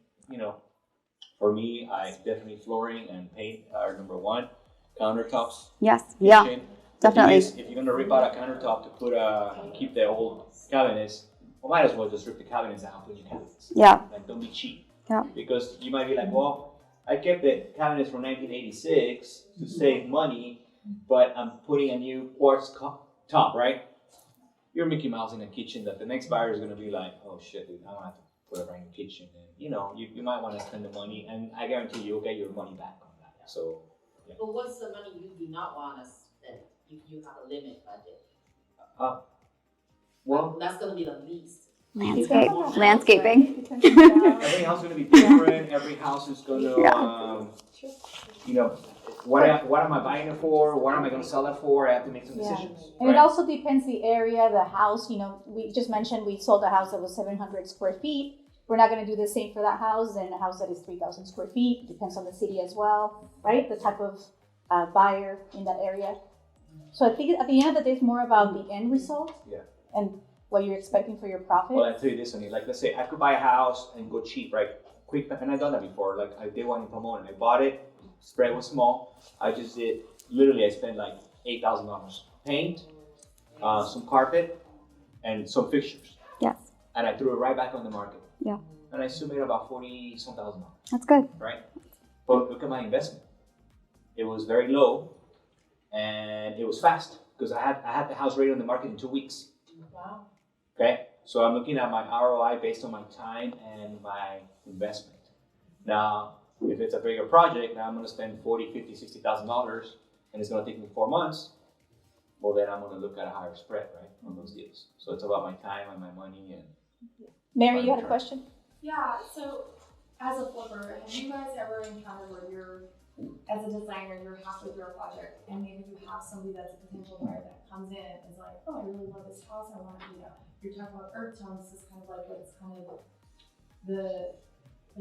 for me, I definitely flooring and paint are number one. Countertops. Yes. Yeah. Kitchen. Definitely. If you're gonna rip out a countertop to keep the old cabinets, well, might as well just rip the cabinets out and put new cabinets. Yeah. Like, don't be cheap. Yeah. Because you might be like, well, I kept the cabinets from 1986 to save money, but I'm putting a new quartz top, right? You're Mickey Mouse in a kitchen that the next buyer is gonna be like, oh shit, dude, I don't have to put a brand new kitchen. And you might want to spend the money, and I guarantee you'll get your money back on that. So. Yeah. But what's the money you do not want to spend if you have a limit budget? Well, that's going to be the least. Landscaping. Every house is going to be different. Every house is going to, what am I buying it for? What am I going to sell it for? I have to make some decisions. And it also depends the area, the house. We just mentioned we sold a house that was 700 square feet. We're not going to do the same for that house and a house that is 3,000 square feet. Depends on the city as well, right? The type of buyer in that area. So I think at the end of the day, it's more about the end result and what you're expecting for your profit. Well, I'll tell you this, Sonny. Like, let's say I could buy a house and go cheap, right? Quick, and I've done that before. Like, I did one in Pomona. I bought it. Spread was small. I just did. Literally, I spent like $8,000. Paint, some carpet, and some fixtures. Yes. And I threw it right back on the market. Yeah. And I still made about $40,000. That's good. Right? But look at my investment. It was very low, and it was fast because I had the house ready on the market in 2 weeks. Wow. Okay, so I'm looking at my ROI based on my time and my investment. Now, if it's a bigger project, now I'm going to spend $40,000, $50,000, $60,000, and it's going to take me 4 months. Well, then I'm going to look at a higher spread, right, on those deals. So it's about my time and my money and. Mary, you had a question? Yeah, so as a flipper, have you guys ever encountered where you're, as a designer, you're halfway through a project and maybe you have somebody that's a potential buyer that comes in and is like, oh, I really love this house, I want to do that. You're talking about earth tones, this is kind of like what's kind of the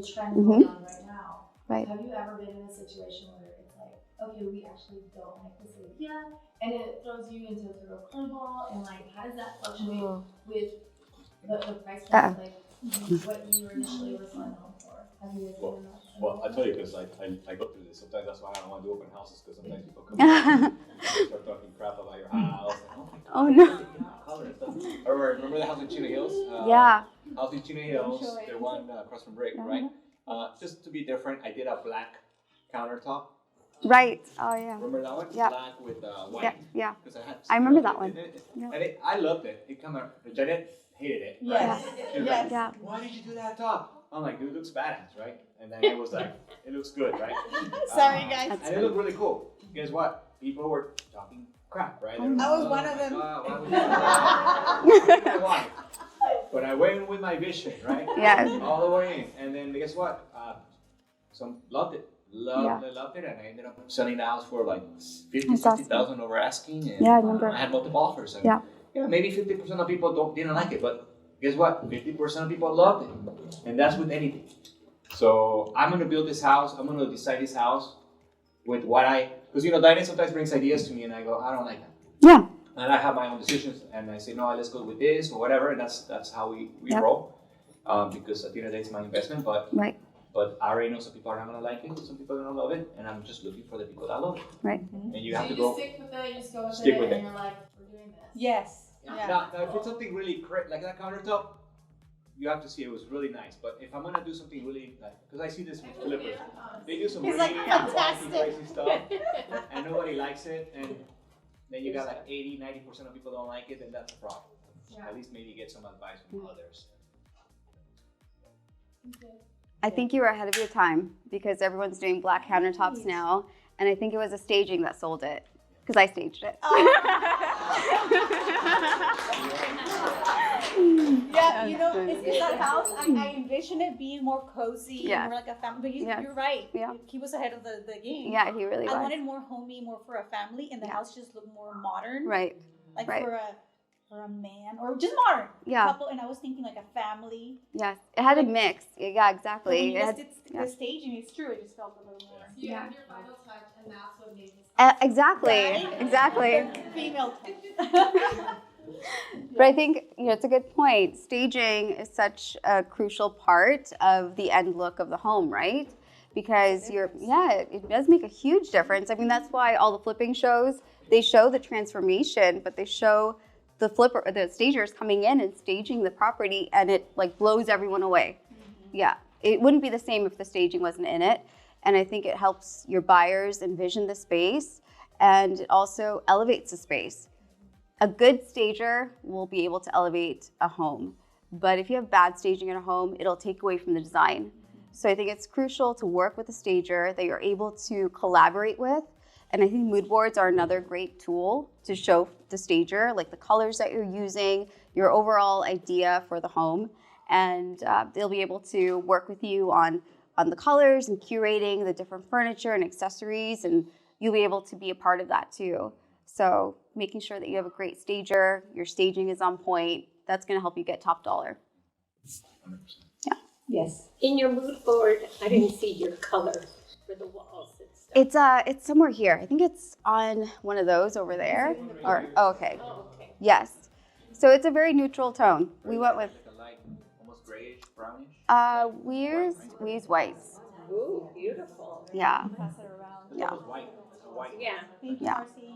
trend going on right now. Right. Have you ever been in a situation where it's like, okay, we actually don't like this idea, and it throws you into a total curveball, and like, how does that fluctuate with the price point, like what you initially were selling home for? Have you guys been in that? Well, I tell you, because I go through this. Sometimes that's why I don't want to do open houses, because sometimes people come in and start talking crap about your house. And, oh no. Color and stuff. Remember the house in Chino Hills? Yeah. House in Chino Hills, the one across from Brick, right? Just to be different, I did a black countertop. Right. Oh yeah. Remember that one? Yeah. Black with white. Yeah. Yeah. Because I remember that one. Yeah. And I loved it. It came out. Jeannette hated it. Yes. Right? She was like, Yeah. why did you do that top? I'm like, dude, it looks badass, right? And then it was like, it looks good, right? Sorry, guys. And it looked really cool. Guess what? People were talking crap, right? I was one of them. Why would you do that? Why? But I went with my vision, right? Yes. All the way in. And then guess what? Some loved it. Loved it, and I ended up selling the house for like $50,000 over asking. And yeah, I remember. I had multiple offers. And maybe 50% of people didn't like it, but guess what? 50% of people loved it, and that's with anything. So I'm gonna build this house. I'm gonna design this house with what because Diannette sometimes brings ideas to me, and I go, I don't like that. Yeah. And I have my own decisions, and I say, no, let's go with this or whatever, and that's how we roll. Because at the end of the day, it's my investment, but. Right. But I already know some people are not gonna like it, some people are gonna love it, and I'm just looking for the people that love it. Right. And you have to go. Stick with it. You just go with stick it, with and you're like, we're doing this. Yes. Yeah. Now, if it's something really like that countertop, you have to see it was really nice. But if I'm gonna do something really because I see this with flippers, they do some really crazy stuff, and nobody likes it, and then you got like 80-90% of people don't like it, then that's a problem. Yeah. At least maybe get some advice from others. I think you were ahead of your time because everyone's doing black countertops now, and I think it was a staging that sold it because I staged it. Yeah, it's that house. I envision it being more cozy and more like a family. But you're right. Yeah. He was ahead of the game. Yeah, he really was. I wanted more homey, more for a family, and the house just looked more modern. Right. Like or a man or just modern couple, and I was thinking like a family. Yes, it had a mix. Yeah, When exactly. you It had, listed the staging, it's true. It just felt a little more. You add your final touch, and that's what made this. exactly. Female touch. But I think it's a good point. Staging is such a crucial part of the end look of the home, right? Because it does make a huge difference. I mean, that's why all the flipping shows, they show the transformation, but they show the stagers coming in and staging the property, and it like blows everyone away. Yeah, it wouldn't be the same if the staging wasn't in it. And I think it helps your buyers envision the space, and it also elevates the space. A good stager will be able to elevate a home, but if you have bad staging in a home, it'll take away from the design. So I think it's crucial to work with a stager that you're able to collaborate with. And I think mood boards are another great tool to show the stager, like the colors that you're using, your overall idea for the home. And they'll be able to work with you on the colors and curating the different furniture and accessories, and you'll be able to be a part of that too. So making sure that you have a great stager, your staging is on point, that's gonna help you get top dollar. 100%. Yeah. Yes. In your mood board, I didn't see your color for the walls and stuff. It's somewhere here. I think it's on one of those over there. Okay. Oh, okay. Yes. So it's a very neutral tone. We went with Like a light, almost grayish, brownish. we use whites. Ooh, beautiful. Yeah. Pass it around. Yeah. White. It's a white. Yeah. Thank you, Yeah. Marcy.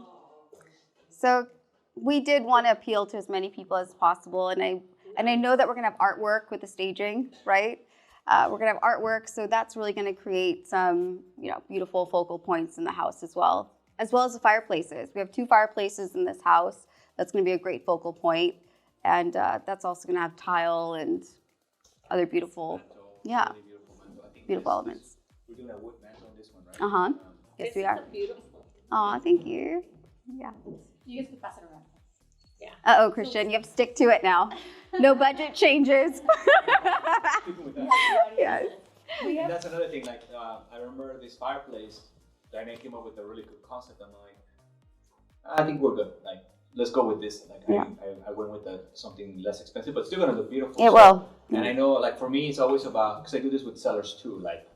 So we did want to appeal to as many people as possible, and I know that we're gonna have artwork with the staging, right? We're gonna have artwork, so that's really gonna create some, beautiful focal points in the house as well as the fireplaces. We have 2 fireplaces in this house. That's gonna be a great focal point, and that's also gonna have tile and other beautiful, Mantle, really beautiful mantle. I think beautiful elements. We're doing a wood mantle on this one, right? Yes, This we is are. beautiful. Oh, thank you. Yeah. You guys can pass it around. Uh-oh, Christian, you have to stick to it now. No budget changes. Sticking with that. Yes. And that's another thing. Like I remember this fireplace. Diannette came up with a really good concept. I'm like, I think we're good. Like, let's go with this. Like, I went with something less expensive, but still gonna look beautiful. It will. And I know, like for me, it's always about, because I do this with sellers too. Like,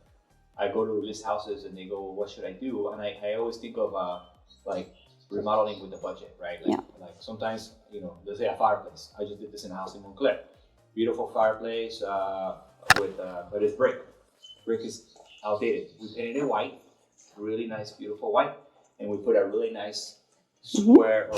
I go to list houses and they go, "What should I do?" And I always think of like remodeling with the budget, right? Like sometimes, let's say a fireplace. I just did this in a house in Montclair. Beautiful fireplace but it's brick. Brick is outdated. We painted it white, really nice, beautiful white, and we put a really nice square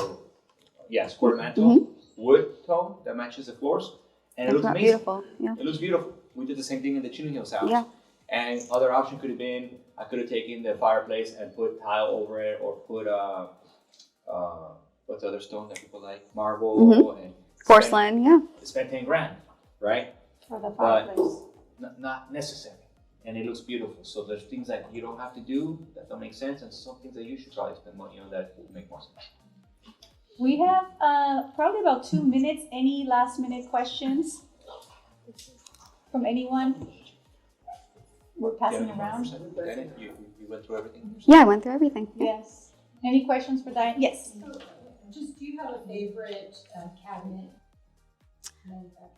mantle, wood tone that matches the floors, and it looks amazing. Beautiful. Yeah. It looks beautiful. We did the same thing in the Chino Hills house. Yeah. And other option could have been, I could have taken the fireplace and put tile over it, or put what's the other stone that people like? Marble and porcelain. Spend 10 grand, right? For the fireplace. Not necessary. And it looks beautiful. So there's things that you don't have to do that don't make sense, and some things that you should probably spend money on that will make more sense. We have probably about 2 minutes. Any last minute questions from anyone? We're passing around. Diannette, you went through everything? Yeah, I went through everything. Yes. Any questions for Diane? Yes. Just, do you have a favorite cabinet manufacturer?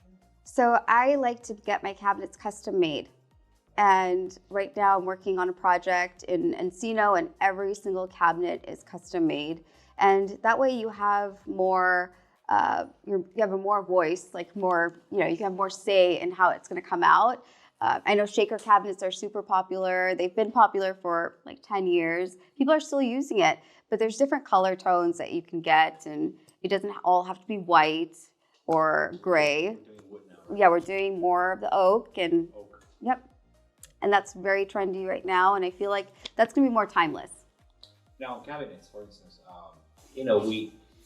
So I like to get my cabinets custom made. And right now I'm working on a project in Encino, and every single cabinet is custom made. And that way you have more, you have a more voice, like more, you can have more say in how it's gonna come out. I know shaker cabinets are super popular. They've been popular for like 10 years. People are still using it, but there's different color tones that you can get, and it doesn't all have to be white or gray. We're doing wood now, right? Yeah, we're doing more of the oak and yep. And that's very trendy right now, and I feel like that's gonna be more timeless. Now, cabinets, for instance,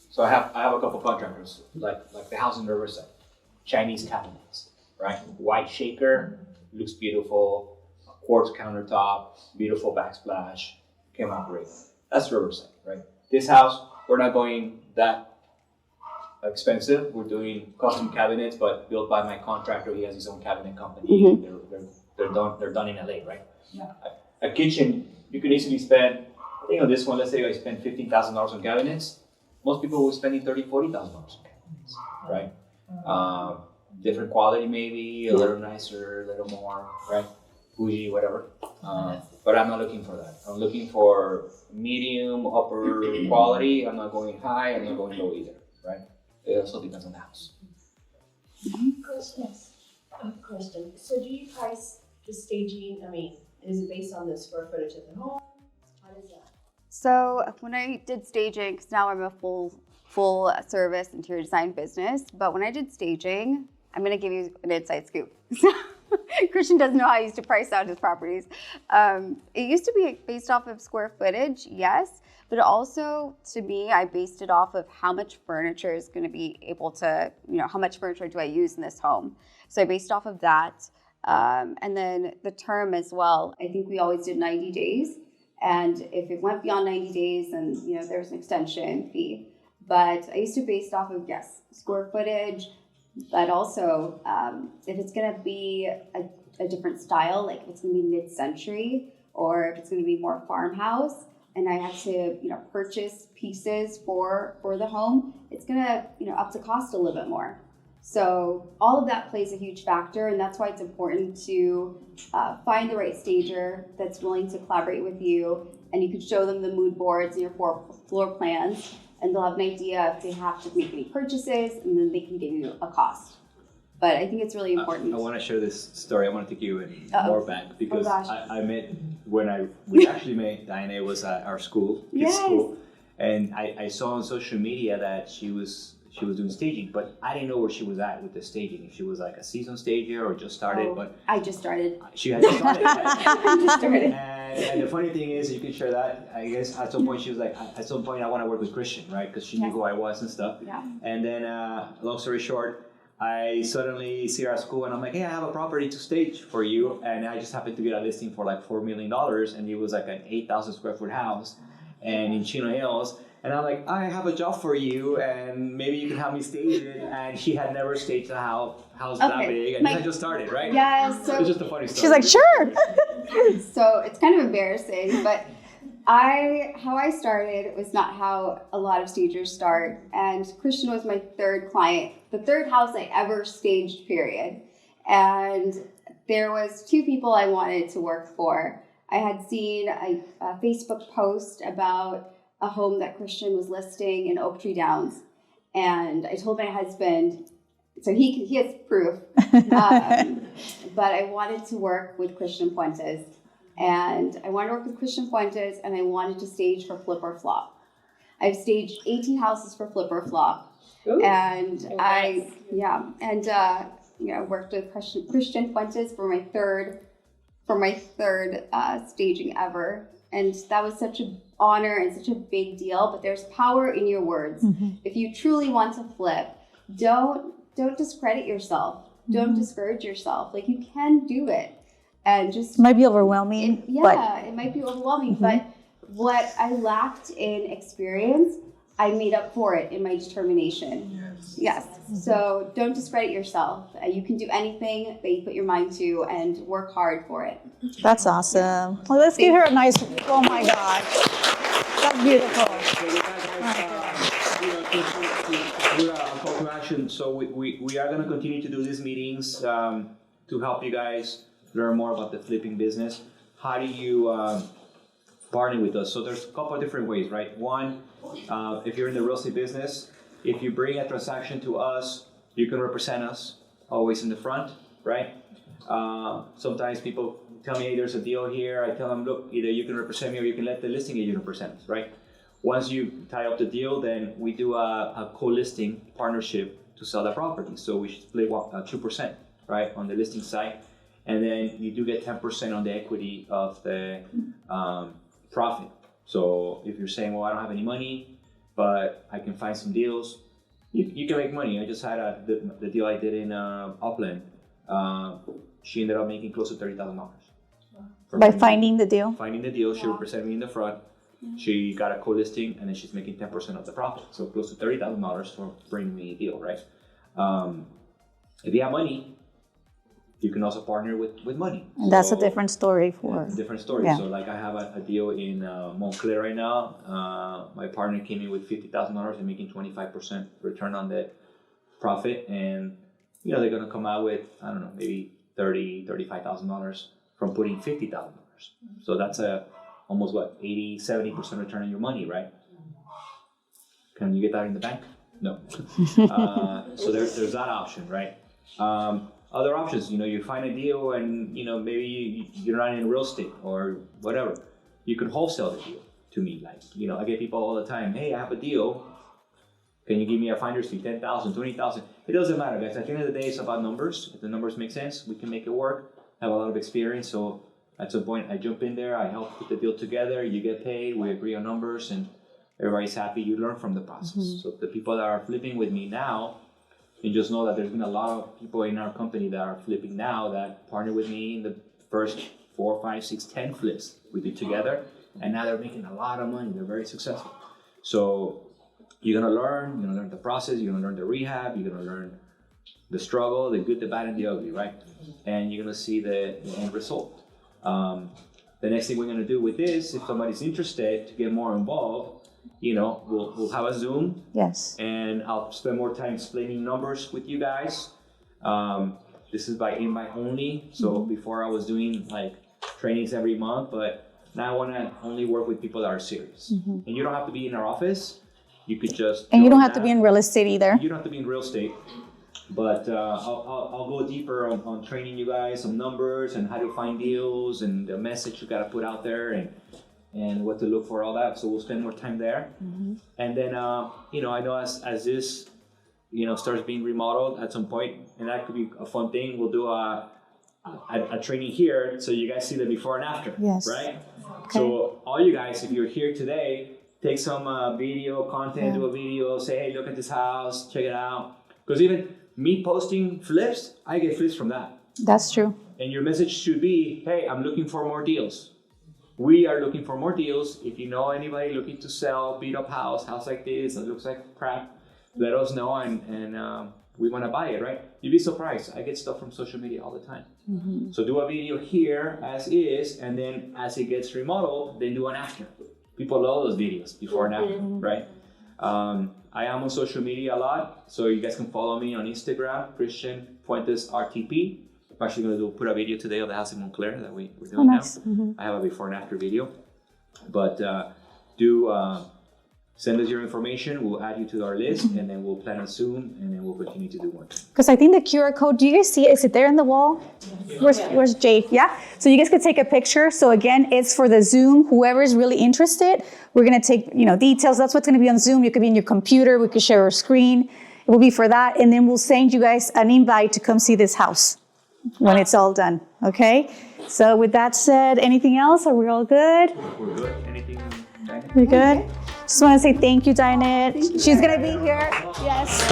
so I have a couple contractors, like the house in Riverside, Chinese cabinets, right? White shaker, looks beautiful, quartz countertop, beautiful backsplash, came out great. That's Riverside, right? This house, we're not going that expensive. We're doing custom cabinets, but built by my contractor. He has his own cabinet company. They're done in LA, right? Yeah. A kitchen, you could easily spend, I think on this one, let's say I spend $15,000 on cabinets. Most people will be spending $30,000, $40,000 on cabinets. right? Different quality maybe, a little nicer, a little more, right? Bougie, whatever. But I'm not looking for that. I'm looking for medium, upper quality. I'm not going high, I'm not going low either, right? It also depends on the house. Question. So do you price the staging, is it based on the square footage of the home? How does that? So when I did staging, because now I'm a full service interior design business, but when I did staging, I'm going to give you an inside scoop. Christian doesn't know how I used to price out his properties. It used to be based off of square footage, yes, but also to me, I based it off of how much furniture is going to be able to, how much furniture do I use in this home? So I based off of that. And then the term as well, I think we always did 90 days. And if it went beyond 90 days, then, there's an extension fee. But I used to base it off of, yes, square footage, but also if it's going to be a different style, like if it's going to be mid-century or if it's going to be more farmhouse, and I have to, purchase pieces for the home, it's going to, up the cost a little bit more. So all of that plays a huge factor, and that's why it's important to find the right stager that's willing to collaborate with you, and you can show them the mood boards and your floor plans, and they'll have an idea if they have to make any purchases, and then they can give you a cost. But I think it's really important. I want to share this story. I want to take you more back because I met we actually met Diannette was at our school, kids' school, and I saw on social media that she was doing staging, but I didn't know where she was at with the staging. If she was like a seasoned stager or just started, but I just started. She had just started. I just started. And the funny thing is, you can share that. I guess at some point she was like, at some point I want to work with Christian, right? Because she knew who I was and stuff. Yeah. And then, long story short, I suddenly see her at school and I'm like, hey, I have a property to stage for you. And I just happened to get a listing for like $4 million, and it was like an 8,000 square foot house and in Chino Hills. And I'm like, I have a job for you, and maybe you can help me stage it. And she had never staged a house that big, and I just started, right? Yeah, so it's just a funny story. She's like, sure. So it's kind of embarrassing, but how I started was not how a lot of stagers start. And Christian was my third client, the third house I ever staged, period. And there was two people I wanted to work for. I had seen a Facebook post about a home that Christian was listing in Oak Tree Downs. And I told my husband, so he has proof, but I wanted to work with Christian Fuentes. And I wanted to work with Christian Fuentes, and I wanted to stage for Flip or Flop. I've staged 18 houses for Flip or Flop. Ooh, and nice. I worked with Christian Fuentes for my third staging ever. And that was such an honor and such a big deal, but there's power in your words. Mm-hmm. If you truly want to flip, don't discredit yourself. Mm-hmm. Don't discourage yourself. Like, you can do it. And just it might be overwhelming. It might be overwhelming, mm-hmm. but what I lacked in experience, I made up for it in my determination. Yes. Mm-hmm. So don't discredit yourself. You can do anything that you put your mind to, and work hard for it. That's awesome. Well, let's give her a nice, oh my God. That's beautiful. We're a call to action. So we are going to continue to do these meetings to help you guys learn more about the flipping business. How do you partner with us? So there's a couple of different ways, right? One, if you're in the real estate business, if you bring a transaction to us, you can represent us always in the front, right? Sometimes people tell me, hey, there's a deal here. I tell them, look, either you can represent me or you can let the listing agent represent us, right? Once you tie up the deal, then we do a co-listing partnership to sell the property. So we split 2%, right, on the listing side. And then you do get 10% on the equity of the profit. So if you're saying, well, I don't have any money, but I can find some deals, you can make money. I just had the deal I did in Upland. She ended up making close to $30,000. By finding the deal? Finding the deal, she represented me in the front. She got a co-listing, and then she's making 10% of the profit. So close to $30,000 for bringing me a deal, right? If you have money, you can also partner with money. And that's a different story for... Different story. Yeah. So like I have a deal in Montclair right now. My partner came in with $50,000 and making 25% return on the profit, and they're gonna come out with, I don't know, maybe $35,000 from putting $50,000. So that's almost 80-70% return on your money, right? Can you get that in the bank? No. So there's that option, right? Other options, you find a deal and maybe you're not in real estate or whatever. You can wholesale the deal to me. Like, I get people all the time, hey, I have a deal. Can you give me a finder's fee, $10,000, $20,000? It doesn't matter, guys. At the end of the day, it's about numbers. If the numbers make sense, we can make it work. I have a lot of experience, so at some point I jump in there, I help put the deal together, you get paid, we agree on numbers, and everybody's happy. You learn from the process. So the people that are flipping with me now, you just know that there's been a lot of people in our company that are flipping now that partner with me in the first 4, 5, 6, 10 flips we did together, and now they're making a lot of money. They're very successful. So you're gonna learn the process, you're gonna learn the rehab, you're gonna learn the struggle, the good, the bad, and the ugly, right? And you're gonna see the end result. The next thing we're gonna do with this, if somebody's interested to get more involved, we'll have a Zoom. Yes. And I'll spend more time explaining numbers with you guys. This is by invite only. So before I was doing like trainings every month, but now I wanna only work with people that are serious. And you don't have to be in our office. You could just. And you don't have to be in real estate either. You don't have to be in real estate. But I'll go deeper on training you guys on numbers and how to find deals and the message you got to put out there and what to look for, all that. So we'll spend more time there. And then, I know as this, starts being remodeled at some point, and that could be a fun thing, we'll do a training here so you guys see the before and after, right? Okay. So all you guys, if you're here today, take some video content, do a video, say, hey, look at this house, check it out. Because even me posting flips, I get flips from that. That's true. And your message should be, hey, I'm looking for more deals. We are looking for more deals. If you know anybody looking to sell, beat up house like this, that looks like crap, let us know and we want to buy it, right? You'd be surprised. I get stuff from social media all the time. So do a video here as is, and then as it gets remodeled, then do an after. People love those videos, before and after, right? I am on social media a lot, so you guys can follow me on Instagram, Jeannette Fuentes RTP. I'm actually going to put a video today of the house in Montclair that we're doing now. I have a before and after video. But send us your information, we'll add you to our list, and then we'll plan a Zoom, and then we'll continue to do one. Because I think the QR code, do you guys see it? Is it there in the wall? Where's Jade? Yeah? So you guys could take a picture. So again, it's for the Zoom. Whoever's really interested, we're going to take, details. That's what's going to be on Zoom. You could be in your computer. We could share our screen. It will be for that. And then we'll send you guys an invite to come see this house when it's all done. Okay? So with that said, anything else? Are we all good? We're good. Anything? We're good? Just want to say thank you, Diannette. She's going to be here. Yes.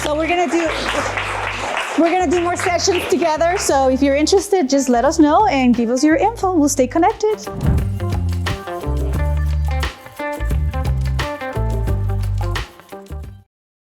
So we're going to do more sessions together. So if you're interested, just let us know and give us your info. We'll stay connected.